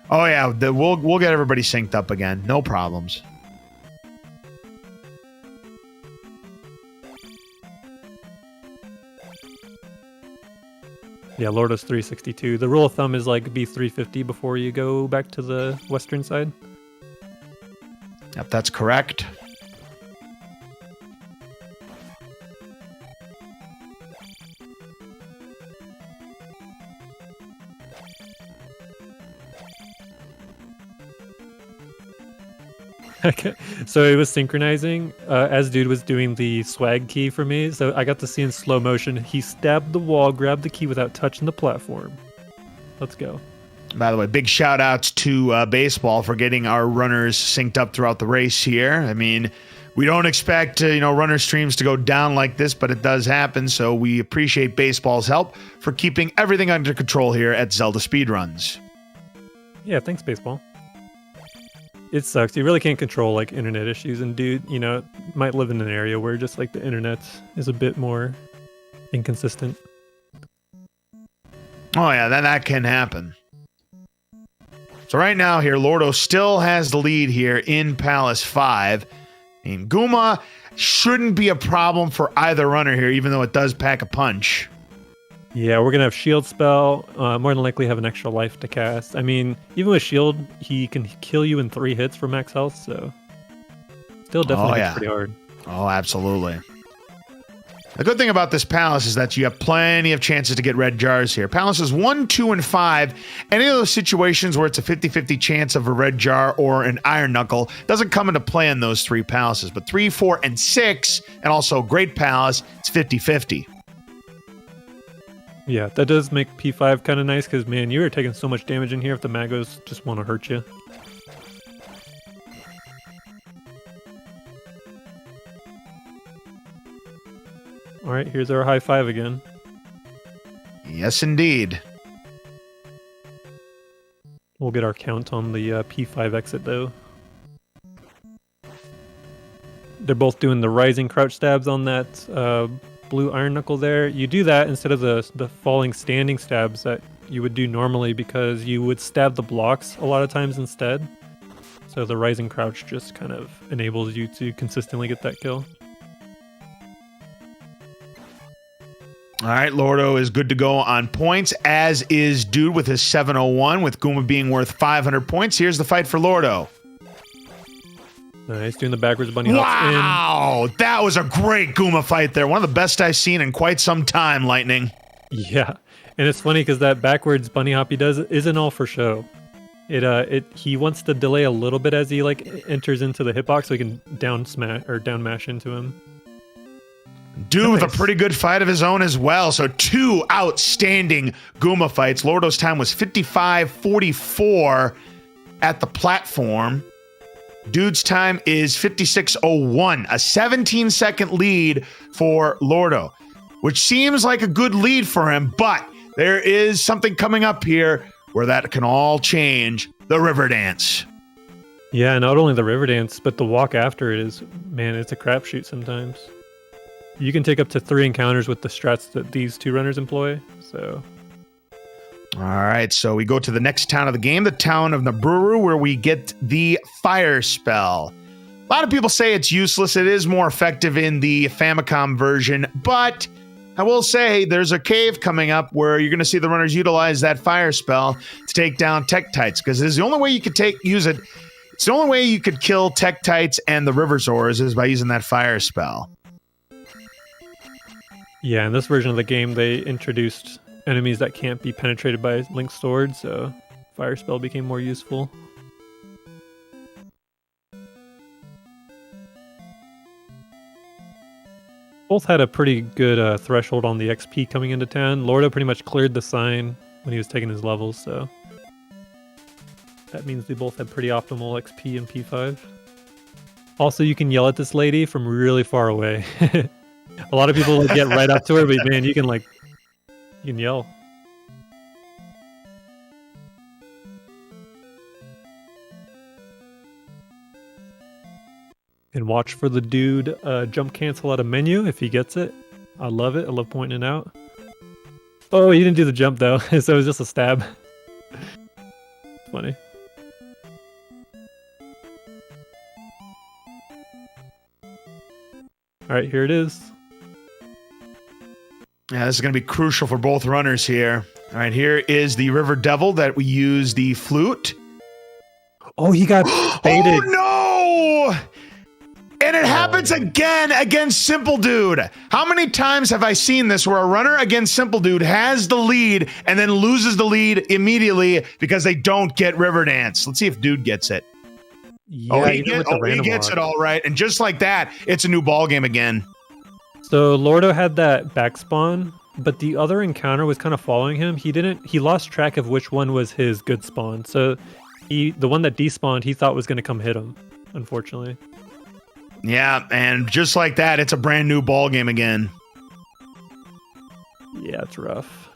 Oh yeah, we'll get everybody synced up again. No problems. Yeah, Lordo's 362. The rule of thumb is like be 350 before you go back to the western side. Yep, that's correct. Okay, so it was synchronizing as dude was doing the swag key for me. So I got to see in slow motion, he stabbed the wall, grabbed the key without touching the platform. Let's go. By the way, big shout outs to baseball for getting our runners synced up throughout the race here. I mean, we don't expect runner streams to go down like this, but it does happen. So we appreciate baseball's help for keeping everything under control here at Zelda Speedruns. Yeah, thanks, baseball. It sucks. You really can't control like internet issues, and dude, might live in an area where just like the internet is a bit more inconsistent. Oh yeah, that can happen. So right now here, Lordo still has the lead here in Palace 5. And Guma shouldn't be a problem for either runner here, even though it does pack a punch. Yeah, we're going to have shield spell, more than likely have an extra life to cast. I mean, even with shield, he can kill you in 3 hits for max health, so still definitely hits pretty hard. Oh, absolutely. The good thing about this Palace is that you have plenty of chances to get red jars here. Palace is 1, 2, and 5. Any of those situations where it's a 50-50 chance of a red jar or an iron knuckle doesn't come into play in those 3 palaces. But 3, 4, and 6, and also Great Palace, it's 50-50. Yeah, that does make P5 kind of nice because, man, you are taking so much damage in here if the Magos just want to hurt you. All right, here's our high 5 again. Yes, indeed. We'll get our count on the P5 exit, though. They're both doing the rising crouch stabs on that blue iron knuckle there. You do that instead of the falling standing stabs that you would do normally because you would stab the blocks a lot of times instead. So the rising crouch just kind of enables you to consistently get that kill. All right, Lordo is good to go on points, as is Dude with his 701, with Guma being worth 500 points. Here's the fight for Lordo. Nice, doing the backwards bunny hops in. Wow, that was a great Guma fight there. One of the best I've seen in quite some time, Lightning. Yeah, and it's funny because that backwards bunny hop he does isn't all for show. He wants to delay a little bit as he enters into the hitbox so he can down mash into him. Dude with a pretty good fight of his own as well. So 2 outstanding Guma fights. Lordo's time was 55:44 at the platform. Dude's time is 56:01, a 17-second lead for Lordo, which seems like a good lead for him, but there is something coming up here where that can all change. The river dance. Yeah, not only the river dance, but the walk after it is, man, it's a crapshoot sometimes. You can take up to 3 encounters with the strats that these 2 runners employ, so... All right, so we go to the next town of the game, the town of Naburu, where we get the fire spell. A lot of people say it's useless. It is more effective in the Famicom version, but I will say there's a cave coming up where you're going to see the runners utilize that fire spell to take down Tektites, because this is the only way you could use it. It's the only way you could kill Tektites and the River Zors is by using that fire spell. Yeah, in this version of the game, they introduced enemies that can't be penetrated by Link's sword, so fire spell became more useful. Both had a pretty good threshold on the XP coming into town. Lordo pretty much cleared the sign when he was taking his levels, so that means they both had pretty optimal XP in P5. Also, you can yell at this lady from really far away. A lot of people get right up to her, but man, you can yell. And watch for the dude jump cancel out of menu if he gets it. I love it. I love pointing it out. Oh, you didn't do the jump though, so it was just a stab. Funny. All right, here it is. Yeah, this is going to be crucial for both runners here. All right, here is the River Devil that we use the flute. Oh, he got baited. Oh, no! And it happens again against Simple Dude. How many times have I seen this where a runner against Simple Dude has the lead and then loses the lead immediately because they don't get River Dance? Let's see if Dude gets it. Yeah, he gets it all right. And just like that, it's a new ball game again. So Lordo had that back spawn, but the other encounter was kind of following him. He lost track of which one was his good spawn. So the one that despawned, he thought was going to come hit him, unfortunately. Yeah, and just like that, it's a brand new ball game again. Yeah, it's rough.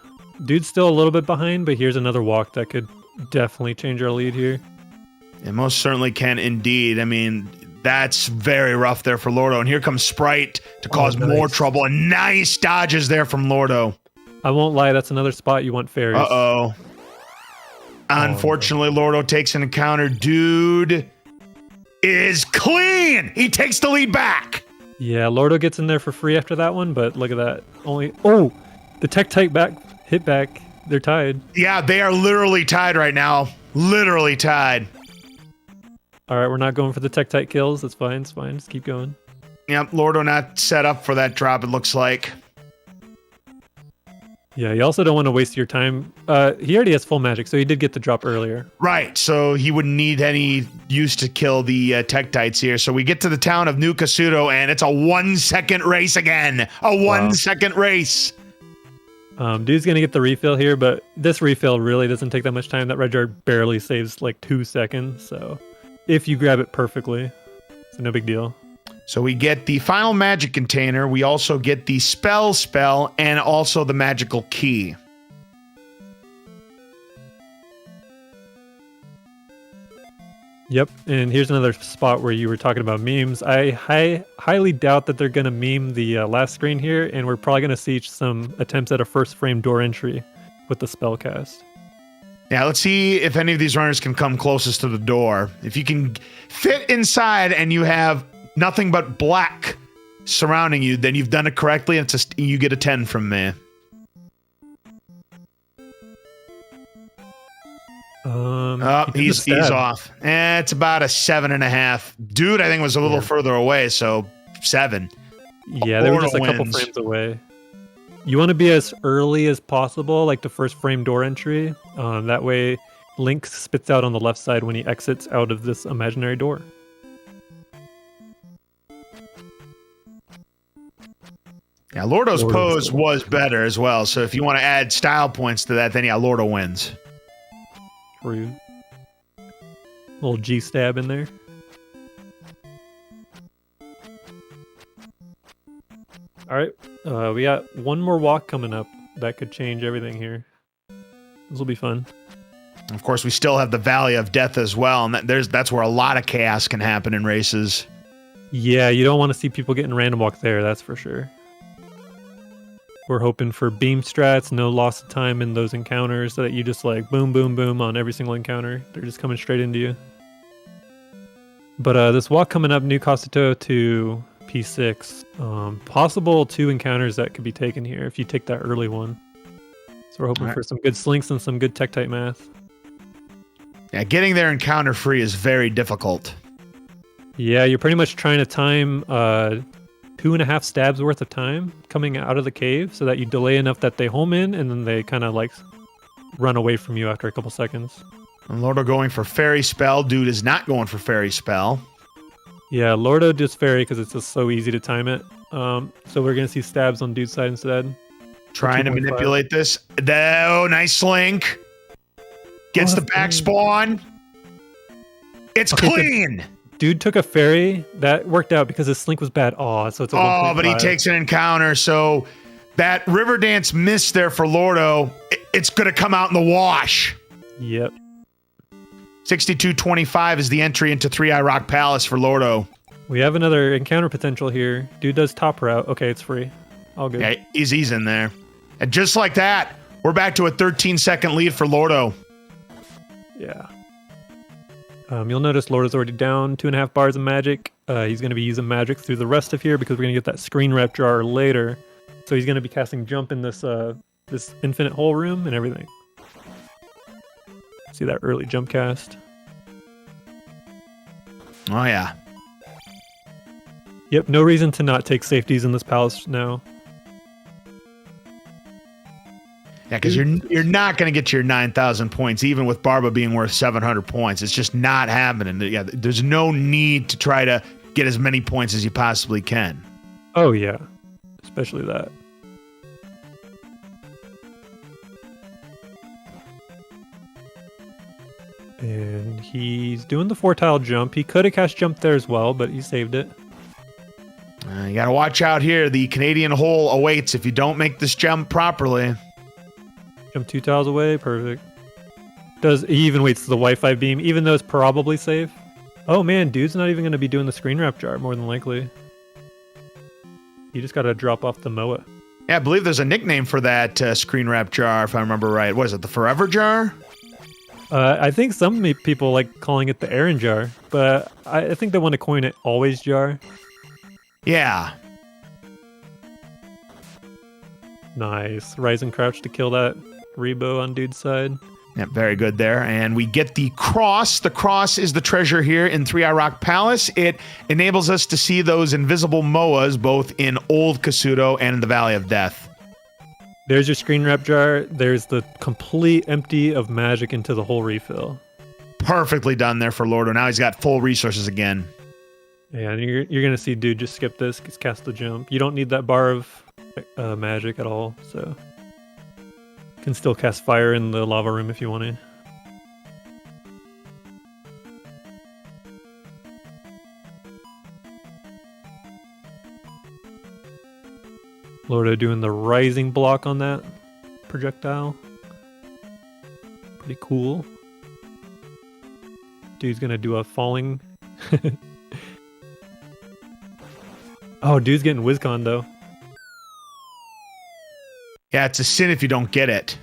Dude's still a little bit behind, but here's another walk that could definitely change our lead here. It most certainly can indeed. I mean, that's very rough there for Lordo. And here comes Sprite to cause more trouble. And nice dodges there from Lordo. I won't lie, that's another spot you want fairies. Uh-oh. Unfortunately, Lordo takes an encounter. Dude is clean. He takes the lead back. Yeah, Lordo gets in there for free after that one, but look at that. The Tech-Tite hit back. They're tied. Yeah, they are literally tied right now. Literally tied. All right, we're not going for the Tech-Tite kills. That's fine. It's fine. Just keep going. Yep, Lordo not set up for that drop, it looks like. Yeah, you also don't want to waste your time. He already has full magic, so he did get the drop earlier. Right, so he wouldn't need any use to kill the Tech-Tites here. So we get to the town of New Kasuto, and it's a 1 second race again. A 1 second race. Dude's going to get the refill here, but this refill really doesn't take that much time. That red jar barely saves like 2 seconds, so if you grab it perfectly, it's no big deal. So we get the final magic container. We also get the spell, and also the magical key. Yep, and here's another spot where you were talking about memes. I highly doubt that they're going to meme the last screen here, and we're probably going to see some attempts at a first frame door entry with the spell cast. Yeah, let's see if any of these runners can come closest to the door. If you can fit inside and you have nothing but black surrounding you, then you've done it correctly, and you get a 10 from me. He's off. It's about a 7.5. Dude, I think was a little further away, so 7. Yeah, they were just a couple frames away. You want to be as early as possible, like the first frame door entry. That way, Link spits out on the left side when he exits out of this imaginary door. Yeah, Lordo's pose was better as well. So if you want to add style points to that, then yeah, Lordo wins. True. Little G stab in there. All right, we got one more walk coming up that could change everything here. This will be fun. Of course, we still have the Valley of Death as well, and that's where a lot of chaos can happen in races. Yeah, you don't want to see people getting random walk there, that's for sure. We're hoping for beam strats, no loss of time in those encounters, so that you just like boom, boom, boom on every single encounter. They're just coming straight into you. But this walk coming up, New Kasuto to P6, possible 2 encounters that could be taken here if you take that early one. So we're hoping for some good slinks and some good Tech-Tite math. Yeah, getting there encounter free is very difficult. Yeah, you're pretty much trying to time 2.5 stabs worth of time coming out of the cave so that you delay enough that they home in and then they kind of like run away from you after a couple seconds. And Lordo going for Fairy Spell. Dude is not going for Fairy Spell. Yeah, Lordo just Fairy because it's just so easy to time it. So we're going to see stabs on Dude's side instead. Trying to manipulate this. Oh, nice slink. Gets the back spawn. It's clean. Dude took a fairy. That worked out because his slink was bad. So it's a 1.5. But he takes an encounter. So that River Dance miss there for Lordo, it's going to come out in the wash. Yep. 62.25 is the entry into 3-Eye Rock Palace for Lordo. We have another encounter potential here. Dude does top route. Okay, it's free. All good. Yeah, he's in there. And just like that, We're back to a 13-second lead for Lordo. Yeah. You'll notice Lordo's already down 2.5 bars of magic. He's going to be using magic through the rest of here because we're going to get that screen wrap jar later. So he's going to be casting jump in this this infinite hole room and everything. See that early jump cast? Oh, yeah. Yep, no reason to not take safeties in this palace now. Yeah, because you're not going to get to your 9,000 points, even with Barba being worth 700 points. It's just not happening. Yeah, there's no need to try to get as many points as you possibly can. Oh, yeah. Especially that. And he's doing the 4-tile jump. He could have cast jump there as well, but he saved it. You got to watch out here. The Canadian hole awaits if you don't make this jump properly. Jump 2 tiles away. Perfect. He even waits to the Wi-Fi beam, even though it's probably safe. Oh man, dude's not even going to be doing the screen wrap jar, more than likely. You just got to drop off the Moa. Yeah, I believe there's a nickname for that screen wrap jar, if I remember right. What is it, the Forever Jar? I think some people like calling it the Aaron jar, but I think they want to coin it Always jar. Yeah. Nice. Rise and crouch to kill that Rebo on dude's side. Yeah, very good there. And we get the cross. The cross is the treasure here in 3-Eye Rock Palace. It enables us to see those invisible Moas both in Old Kasuto and in the Valley of Death. There's your screen wrap jar. There's the complete empty of magic into the whole refill. Perfectly done there for Lordo. Now he's got full resources again. Yeah, and you're going to see dude just skip this, cast the jump. You don't need that bar of magic at all, so... Can still cast fire in the lava room if you want to. Lordo doing the rising block on that projectile. Pretty cool. Dude's gonna do a falling. Oh, dude's getting WizCon though. Yeah, it's a sin if you don't get it.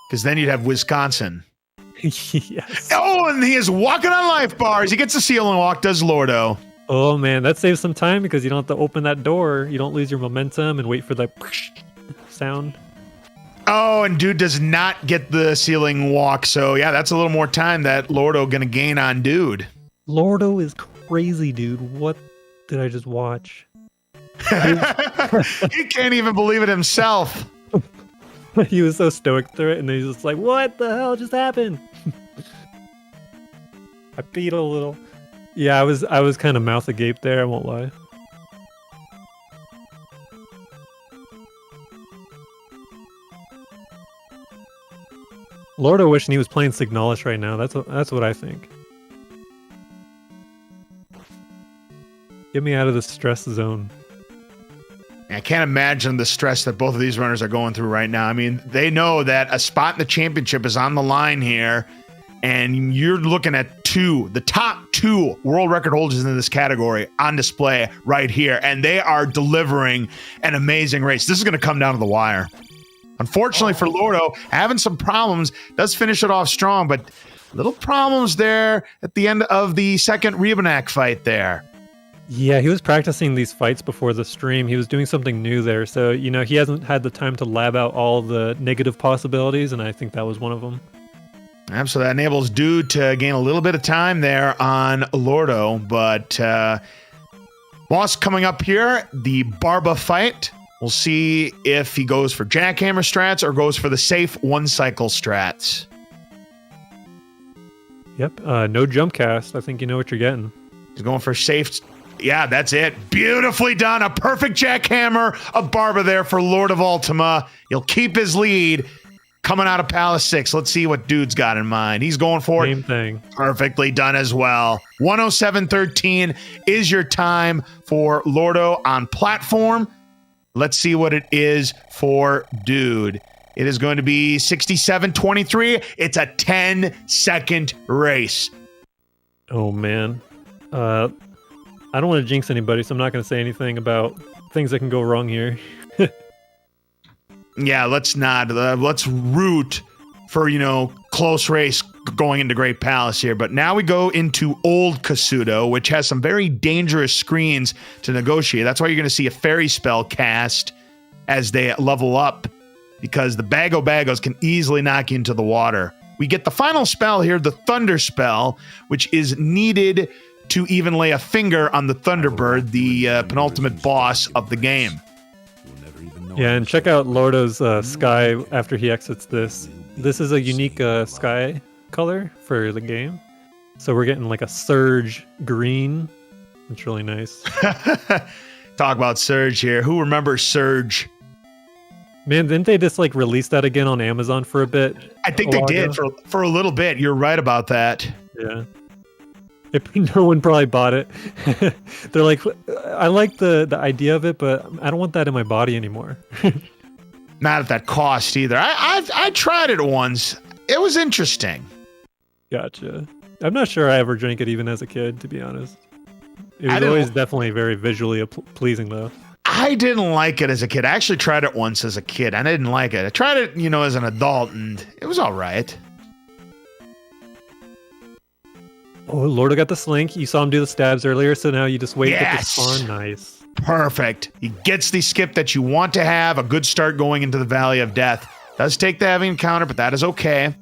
Because then you'd have Wisconsin. Yes. Oh, and he is walking on life bars. He gets a ceiling walk, does Lordo. Oh man, that saves some time because you don't have to open that door. You don't lose your momentum and wait for the sound. Oh, and dude does not get the ceiling walk. So yeah, that's a little more time that Lordo gonna gain on dude. Lordo is crazy, dude. What did I just watch? He can't even believe it himself. He was so stoic through it, and then he's just like, what the hell just happened? I peed a little. Yeah, I was kind of mouth agape there, I won't lie. Lordo wishing he was playing Signalis right now. That's what I think. Get me out of the stress zone. I can't imagine the stress that both of these runners are going through right now. I mean, they know that a spot in the championship is on the line here, and you're looking at the top 2 world record holders in this category on display right here, and they are delivering an amazing race. This is going to come down to the wire. Unfortunately for Lordo, having some problems, does finish it off strong, but little problems there at the end of the second Rebanak fight there. Yeah, he was practicing these fights before the stream. He was doing something new there. So, you know, he hasn't had the time to lab out all the negative possibilities, and I think that was one of them. So that enables dude to gain a little bit of time there on Lordo, but Moss coming up here, the Barba fight. We'll see if he goes for jackhammer strats or goes for the safe one-cycle strats. Yep, no jump cast. I think you know what you're getting. He's going for safe. Yeah, that's it. Beautifully done. A perfect jackhammer of Barba there for Lord of Ultima. He'll keep his lead coming out of Palace 6. Let's see what dude's got in mind. He's going for it. Same thing. Perfectly done as well. 107.13 is your time for Lordo on platform. Let's see what it is for dude. It is going to be 67.23. It's a 10-second race. Oh, man. I don't want to jinx anybody, so I'm not going to say anything about things that can go wrong here. Yeah, let's not. Let's root for, close race going into Great Palace here. But now we go into Old Kasuto, which has some very dangerous screens to negotiate. That's why you're going to see a fairy spell cast as they level up, because the Bagos can easily knock you into the water. We get the final spell here, the Thunder Spell, which is needed to even lay a finger on the Thunderbird, the penultimate boss of the game. Yeah, and check out Lordo's sky after he exits this. This is a unique sky color for the game. So we're getting like a Surge green. It's really nice. Talk about Surge here. Who remembers Surge? Man, didn't they just like release that again on Amazon for a bit? I think they did for a little bit. You're right about that. Yeah. No one probably bought it. They're like, I like the idea of it, but I don't want that in my body anymore. Not at that cost either. I tried it once. It was interesting. Gotcha. I'm not sure I ever drank it even as a kid, to be honest. It was always definitely very visually pleasing, though. I didn't like it as a kid. I actually tried it once as a kid, and I didn't like it. I tried it, as an adult, and it was all right. Oh, Lordo got the slink. You saw him do the stabs earlier, so now you just wait for the spawn. Nice. Perfect. He gets the skip that you want to have. A good start going into the Valley of Death. Does take the heavy encounter, but that is okay.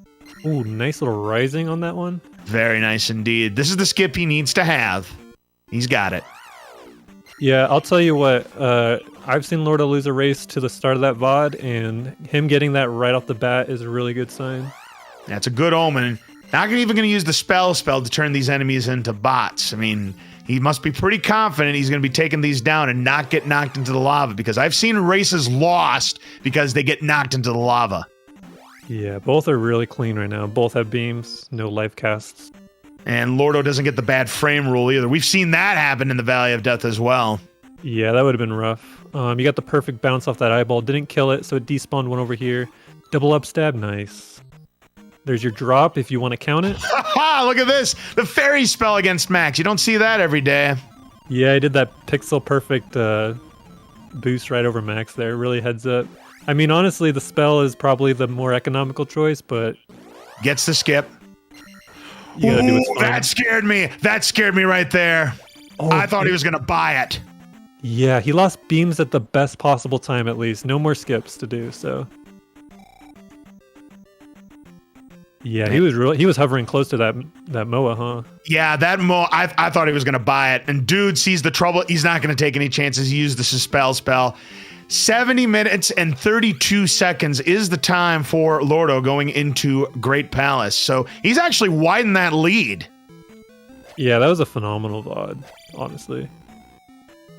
Ooh, nice little rising on that one. Very nice indeed. This is the skip he needs to have. He's got it. Yeah, I'll tell you what. I've seen Lordo lose a race to the start of that VOD, and him getting that right off the bat is a really good sign. That's a good omen. Not even going to use the spell to turn these enemies into bots. I mean, he must be pretty confident he's going to be taking these down and not get knocked into the lava, because I've seen races lost because they get knocked into the lava. Yeah, both are really clean right now. Both have beams, no life casts. And Lordo doesn't get the bad frame rule either. We've seen that happen in the Valley of Death as well. Yeah, that would have been rough. You got the perfect bounce off that eyeball. Didn't kill it, so it despawned one over here. Double up stab, nice. There's your drop if you want to count it. Look at this! The fairy spell against Max. You don't see that every day. Yeah, I did that pixel perfect boost right over Max there. Really heads up. I mean, honestly, the spell is probably the more economical choice, but... Gets the skip. You gotta do what's fine. That scared me. That scared me right there. Oh, I thought he was going to buy it. Yeah, he lost beams at the best possible time, at least. No more skips to do, so... Yeah, he was hovering close to that Moa, huh? Yeah, that Moa, I thought he was going to buy it. And dude sees the trouble. He's not going to take any chances. He used the Suspel spell. 70 minutes and 32 seconds is the time for Lordo going into Great Palace. So he's actually widened that lead. Yeah, that was a phenomenal VOD, honestly.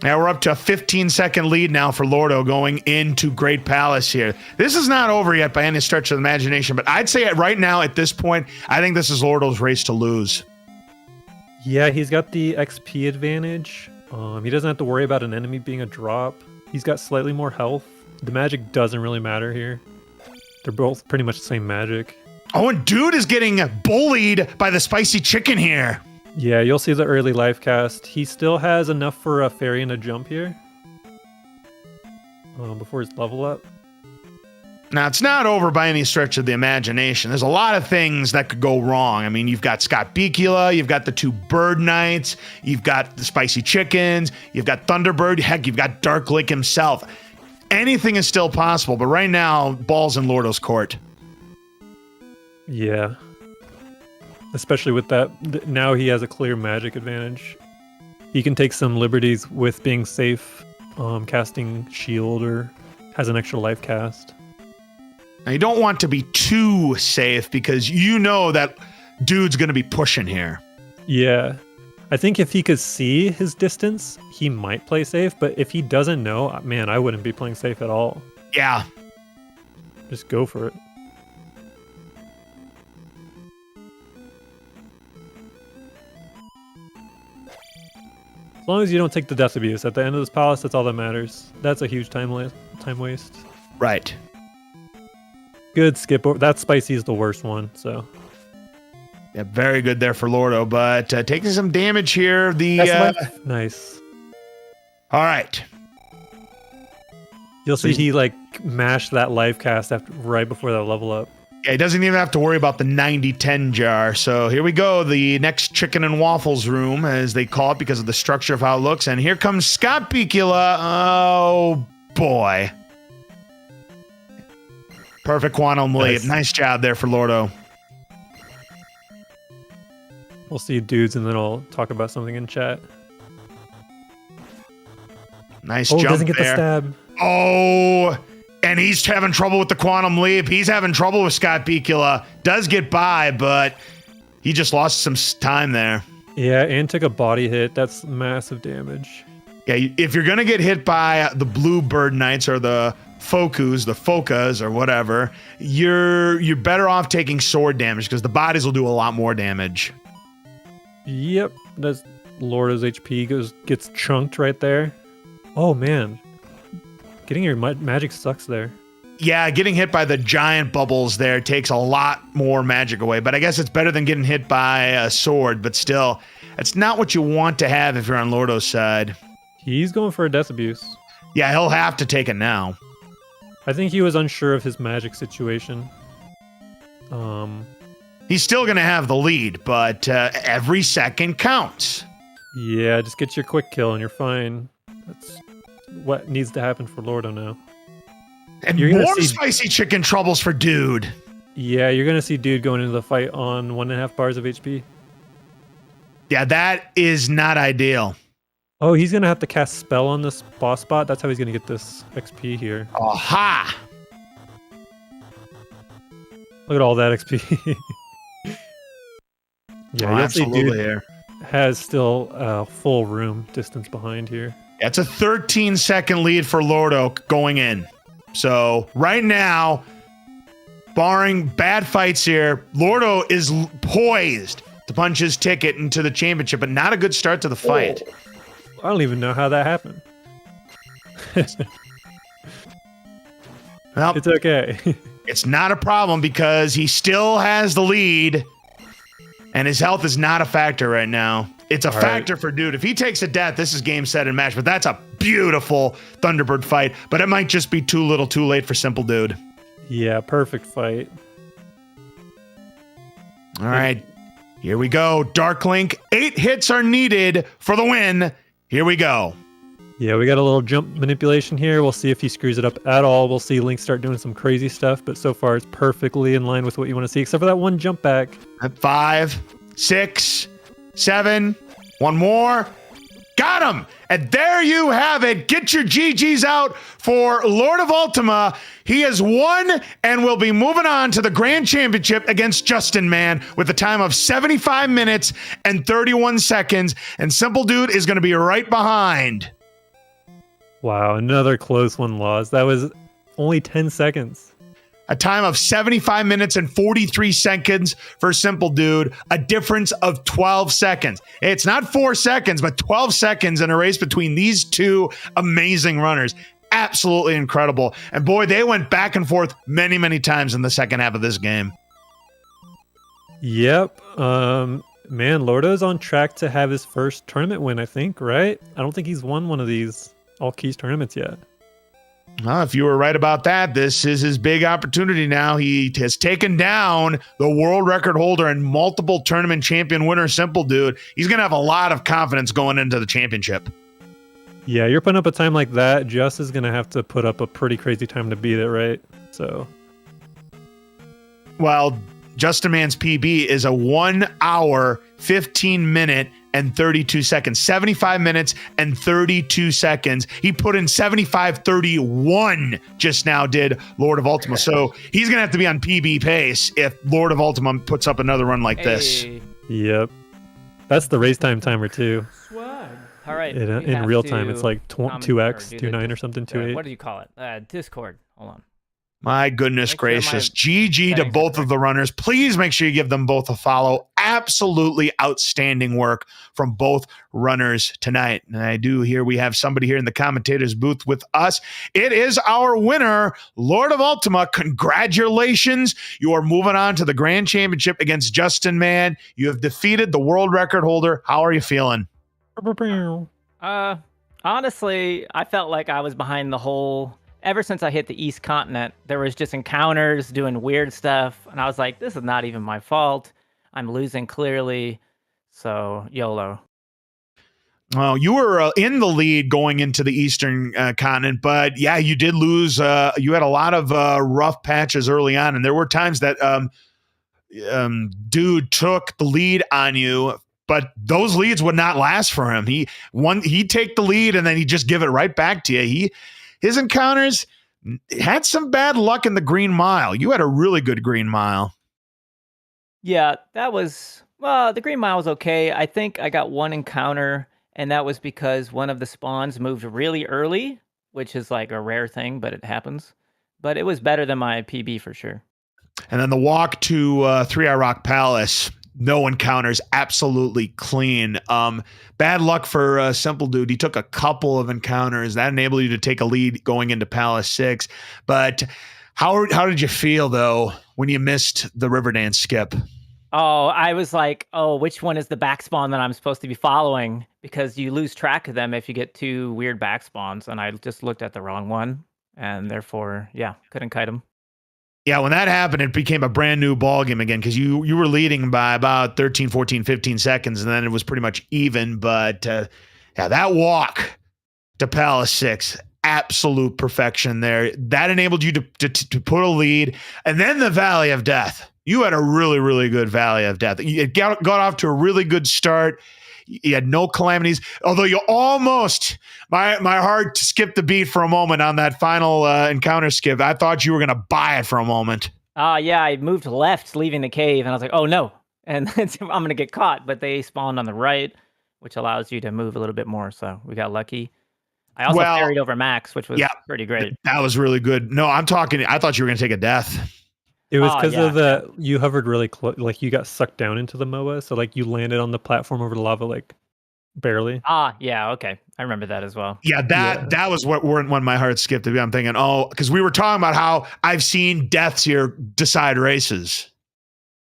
Now we're up to a 15-second lead now for Lordo going into Great Palace here. This is not over yet by any stretch of the imagination, but I'd say right now at this point, I think this is Lordo's race to lose. Yeah, he's got the XP advantage. He doesn't have to worry about an enemy being a drop. He's got slightly more health. The magic doesn't really matter here. They're both pretty much the same magic. Oh, and dude is getting bullied by the spicy chicken here. Yeah, you'll see the early life cast. He still has enough for a fairy and a jump here. Before his level up. Now, it's not over by any stretch of the imagination. There's a lot of things that could go wrong. I mean, you've got Scott Bikula, you've got the two Bird Knights, you've got the Spicy Chickens, you've got Thunderbird, heck, you've got Dark Lake himself. Anything is still possible, but right now, ball's in Lordo's court. Yeah. Especially with that, now he has a clear magic advantage. He can take some liberties with being safe, casting shield, or has an extra life cast. Now, you don't want to be too safe because you know that dude's going to be pushing here. Yeah. I think if he could see his distance, he might play safe, but if he doesn't know, man, I wouldn't be playing safe at all. Yeah. Just go for it. As long as you don't take the death abuse at the end of this palace, that's all that matters. That's a huge time waste. Right. Good skip. That spicy is the worst one, so. Yeah, very good there for Lordo, but taking some damage here. Nice. All right. You'll see he like mashed that life cast right before that level up. Yeah, he doesn't even have to worry about the 90-10 jar. So here we go, the next chicken and waffles room, as they call it because of the structure of how it looks. And here comes Scott Picula. Oh, boy. Perfect quantum lead. Nice job there for Lordo. We'll see dudes, and then I'll talk about something in chat. Nice jump doesn't get there. the stab. Oh, and he's having trouble with the quantum leap. He's having trouble with Scott Picula. Does get by, but he just lost some time there. Yeah, and took a body hit. That's massive damage. Yeah, if you're going to get hit by the blue bird knights or the Focas or whatever, you're better off taking sword damage because the bodies will do a lot more damage. Yep, that's Lordo's HP gets chunked right there. Oh man, getting your magic sucks there. Yeah, getting hit by the giant bubbles there takes a lot more magic away, but I guess it's better than getting hit by a sword, but still, it's not what you want to have if you're on Lordo's side. He's going for a death abuse. Yeah, he'll have to take it now. I think he was unsure of his magic situation. He's still going to have the lead, but every second counts. Yeah, just get your quick kill and you're fine. That's what needs to happen for Lordo now. And more spicy chicken troubles for Dude. Yeah, you're going to see Dude going into the fight on 1.5 bars of HP. Yeah, that is not ideal. Oh, he's going to have to cast spell on this boss spot. That's how he's going to get this XP here. Aha! Look at all that XP. Yeah, you'll see Dude has still a full room distance behind here. That's a 13-second lead for Lordo going in. So right now, barring bad fights here, Lordo is poised to punch his ticket into the championship, but not a good start to the fight. I don't even know how that happened. Well, it's okay. It's not a problem because he still has the lead, and his health is not a factor right now. It's a factor for Dude. If he takes a death, this is game, set, and match, but that's a beautiful Thunderbird fight, but it might just be too little too late for Simple Dude. Yeah, perfect fight. All right, here we go. Dark Link, 8 hits are needed for the win. Here we go. Yeah, we got a little jump manipulation here. We'll see if he screws it up at all. We'll see Link start doing some crazy stuff, but so far it's perfectly in line with what you want to see, except for that one jump back. At 5, 6, 7, one more. Got him! And there you have it. Get your GGs out for Lord of Ultima. He has won and will be moving on to the Grand Championship against Justin Man with a time of 75 minutes and 31 seconds. And Simple Dude is going to be right behind. Wow, another close one lost. That was only 10 seconds. A time of 75 minutes and 43 seconds for Simple Dude. A difference of 12 seconds. It's not 4 seconds, but 12 seconds in a race between these two amazing runners. Absolutely incredible. And boy, they went back and forth many, many times in the second half of this game. Yep. Man, Lordo's on track to have his first tournament win, I think, right? I don't think he's won one of these All Keys tournaments yet. Well, if you were right about that, this is his big opportunity now. He has taken down the world record holder and multiple tournament champion winner, Simple Dude. He's going to have a lot of confidence going into the championship. Yeah, you're putting up a time like that. Just is going to have to put up a pretty crazy time to beat it, right? So, well, Justin Man's PB is a 1 hour, 15 minute, and 32 seconds. 75 minutes and 32 seconds. He put in 75:31 just now, did Lord of Ultima. So he's going to have to be on PB pace if Lord of Ultima puts up another run like this. Yep. That's the race time timer, too. Swag. All right. In real time, it's like 2x, 2.9 or something, 2.8. What do you call it? Discord. Hold on. My goodness gracious. GG to both of the runners. Please make sure you give them both a follow. Absolutely outstanding work from both runners tonight. And I do hear we have somebody here in the commentators booth with us. It is our winner, Lord of Ultima. Congratulations. You are moving on to the Grand Championship against Justin Man. You have defeated the world record holder. How are you feeling? Honestly, I felt like I was behind the whole ever since I hit the East Continent, there was just encounters doing weird stuff, and I was like, this is not even my fault. I'm losing clearly, so YOLO. Well, you were in the lead going into the Eastern continent, but yeah, you did lose. You had a lot of rough patches early on, and there were times that dude took the lead on you, but those leads would not last for him. He'd take the lead and then he'd just give it right back to you. His encounters had some bad luck in the Green Mile. You had a really good Green Mile. Yeah, that was, well, the Green Mile was okay. I think I got one encounter, and that was because one of the spawns moved really early, which is like a rare thing, but it happens. But it was better than my PB for sure. And then the walk to Three Eye Rock Palace, no encounters, absolutely clean. Bad luck for Simple Dude. He took a couple of encounters that enabled you to take a lead going into Palace 6. But how did you feel though when you missed the Riverdance skip? Oh, I was like, oh, which one is the back spawn that I'm supposed to be following? Because you lose track of them if you get two weird back spawns, and I just looked at the wrong one, and therefore, yeah, couldn't kite them. Yeah, when that happened, it became a brand new ballgame again because you were leading by about 13, 14, 15 seconds, and then it was pretty much even. But yeah, that walk to Palace 6, absolute perfection there. That enabled you to put a lead. And then the Valley of Death. You had a really, really good Valley of Death. You got off to a really good start. You had no calamities, although you almost, my heart skipped the beat for a moment on that final encounter skip. I thought you were going to buy it for a moment. Yeah, I moved left, leaving the cave, and I was like, oh no, and I'm going to get caught. But they spawned on the right, which allows you to move a little bit more, so we got lucky. I also carried over Max, which was pretty great. That was really good. No, I thought you were going to take a death. It was because of the you hovered really close, like you got sucked down into the MOA, so like you landed on the platform over the lava, like barely. Yeah, okay, I remember that as well. Yeah, that was when my heart skipped. I'm thinking, because we were talking about how I've seen deaths here decide races,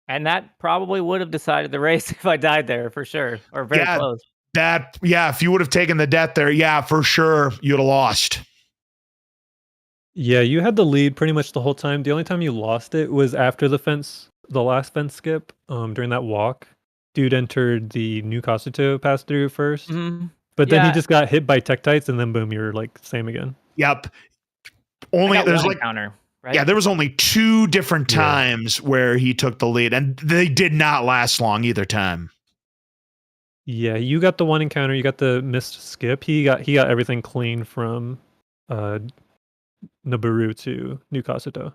and that probably would have decided the race if I died there for sure, or very close. If you would have taken the death there, for sure you'd have lost. Yeah, you had the lead pretty much the whole time. The only time you lost it was after the last fence skip, during that walk. Dude entered the new Kasuto pass through first, but then he just got hit by Tektites, and then boom, you're like same again. Yep. Only there's like counter, right? Yeah, there was only 2 different times where he took the lead, and they did not last long either time. Yeah, you got the one encounter, you got the missed skip. He got everything clean from Naburu to New Kasuto.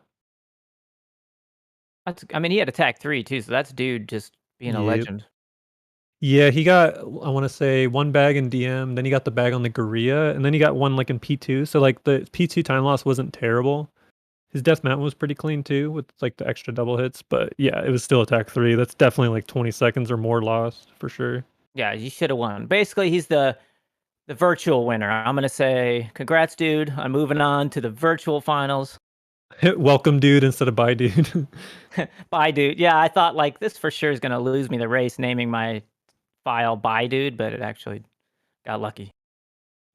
He had attack 3 too, so that's dude just being a legend. Yeah, he got, I want to say, 1 bag in DM, then he got the bag on the Gorilla, and then he got 1 like in P2. So like the P2 time loss wasn't terrible. His Death Mountain was pretty clean too, with like the extra double hits. But yeah, it was still attack 3. That's definitely like 20 seconds or more lost for sure. Yeah, he should have won. Basically, he's the virtual winner. I'm gonna say, congrats, dude. I'm moving on to the virtual finals. Welcome, dude, instead of bye, dude. Bye, dude. Yeah, I thought like this for sure is gonna lose me the race, naming my file bye, dude, but it actually got lucky.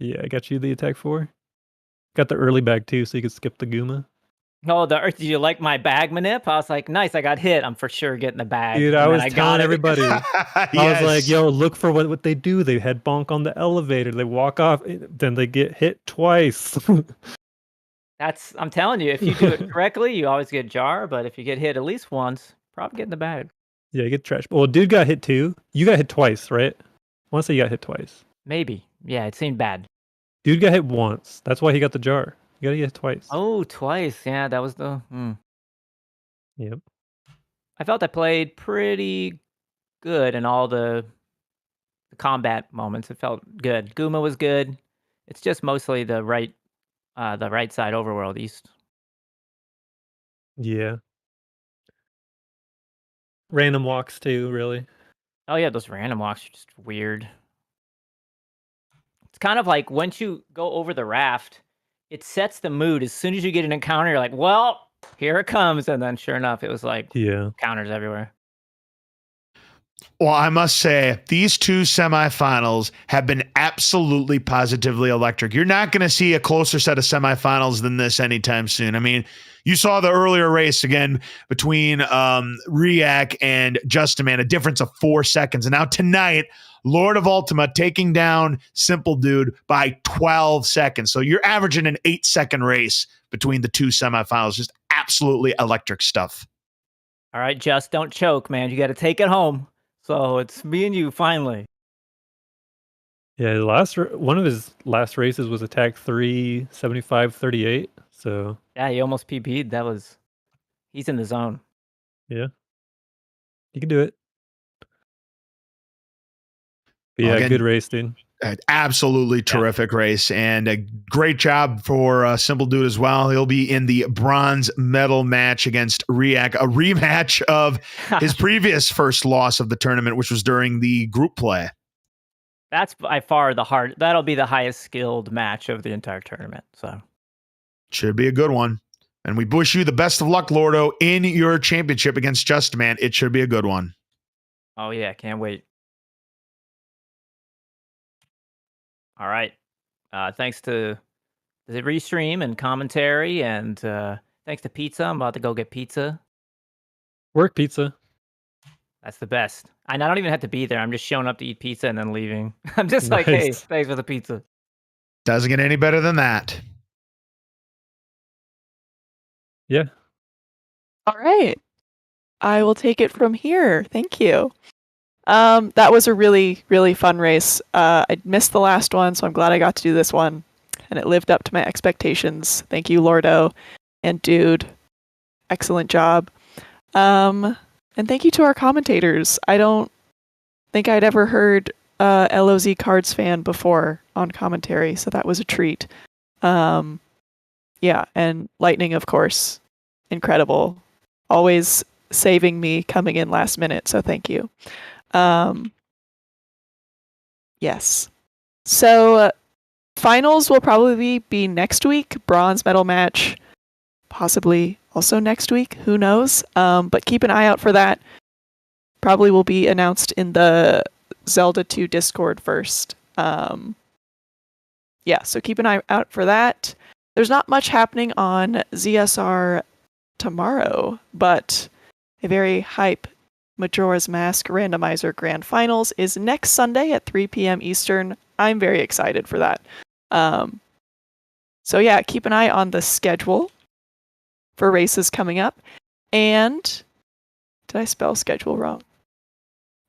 Yeah, I got you the attack 4. Got the early bag too, so you could skip the Guma. Oh, did you like my bag manip? I was like, nice, I got hit. I'm for sure getting the bag. Dude, I was telling everybody. I was like, yo, look for what they do. They head bonk on the elevator. They walk off, then they get hit twice. I'm telling you, if you do it correctly, you always get jar, but if you get hit at least once, probably get in the bag. Yeah, you get trash. Well, dude got hit too. You got hit twice, right? I want to say you got hit twice. Maybe. Yeah, it seemed bad. Dude got hit once. That's why he got the jar. You gotta get hit twice. Oh, twice. Yeah, that was the... Yep. I felt I played pretty good in all the combat moments. It felt good. Guma was good. It's just mostly the right side overworld east. Yeah. Random walks too, really. Oh yeah, those random walks are just weird. It's kind of like once you go over the raft, it sets the mood. As soon as you get an encounter, you're like, well, here it comes. And then sure enough, it was like counters everywhere. Well, I must say, these two semifinals have been absolutely positively electric. You're not going to see a closer set of semifinals than this anytime soon. I mean, you saw the earlier race again between Riak and Justaman, a difference of 4 seconds. And now tonight, Lord of Ultima taking down Simple Dude by 12 seconds. So you're averaging an 8-second race between the two semifinals. Just absolutely electric stuff. All right, Just don't choke, man. You got to take it home. So it's me and you finally. Yeah, one of his last races was attack 3, 75, 38. So Yeah, he almost PB'd. He's in the zone. yeah, you can do it. But Well, yeah, again, good race, dude. Absolutely terrific race, and a great job for Simple Dude as well. He'll be in the bronze medal match against Riak, a rematch of his previous first loss of the tournament, which was during the group play. That's by far that'll be the highest skilled match of the entire tournament. So should be a good one. And we wish you the best of luck, Lordo, in your championship against Justaman. It should be a good one. Oh yeah, can't wait. All right. Thanks to the restream and commentary, and thanks to pizza. I'm about to go get pizza. Work pizza. That's the best. I don't even have to be there. I'm just showing up to eat pizza and then leaving. I'm just Nice. like, hey, thanks for the pizza. Doesn't get any better than that. Yeah. All right. I will take it from here. Thank you. That was a really, really fun race. I missed the last one, so I'm glad I got to do this one. And it lived up to my expectations. Thank you, Lordo and Dude. Excellent job. And thank you to our commentators. I don't think I'd ever heard LOZ Cards fan before on commentary, so that was a treat. Yeah, and Lightning, of course. Incredible. Always saving me coming in last minute, so thank you. Yes. So finals will probably be next week. Bronze medal match possibly also next week. Who knows? But keep an eye out for that. Probably will be announced in the Zelda 2 Discord first. Yeah, so keep an eye out for that. There's not much happening on ZSR tomorrow, but a very hype Majora's Mask Randomizer Grand Finals is next Sunday at 3 p.m. Eastern. I'm very excited for that. So yeah, keep an eye on the schedule for races coming up. And did I spell schedule wrong?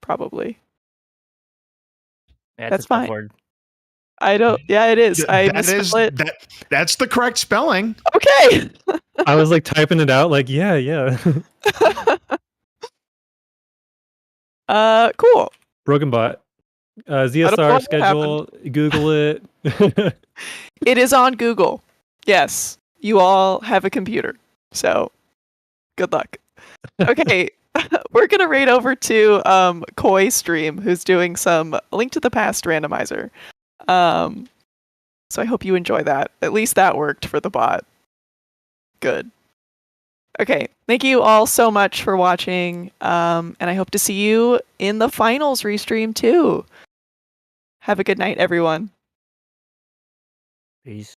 Probably. Yeah, that's fine. Word. I don't. Yeah, it is. That's the correct spelling. Okay. I was like typing it out, like yeah. Cool. Broken bot. ZSR schedule. Google it. It is on Google. Yes, you all have a computer, so good luck. Okay, we're gonna raid over to Koi Stream, who's doing some Link to the Past randomizer. So I hope you enjoy that. At least that worked for the bot. Good. Okay, thank you all so much for watching, and I hope to see you in the finals restream too. Have a good night, everyone. Peace.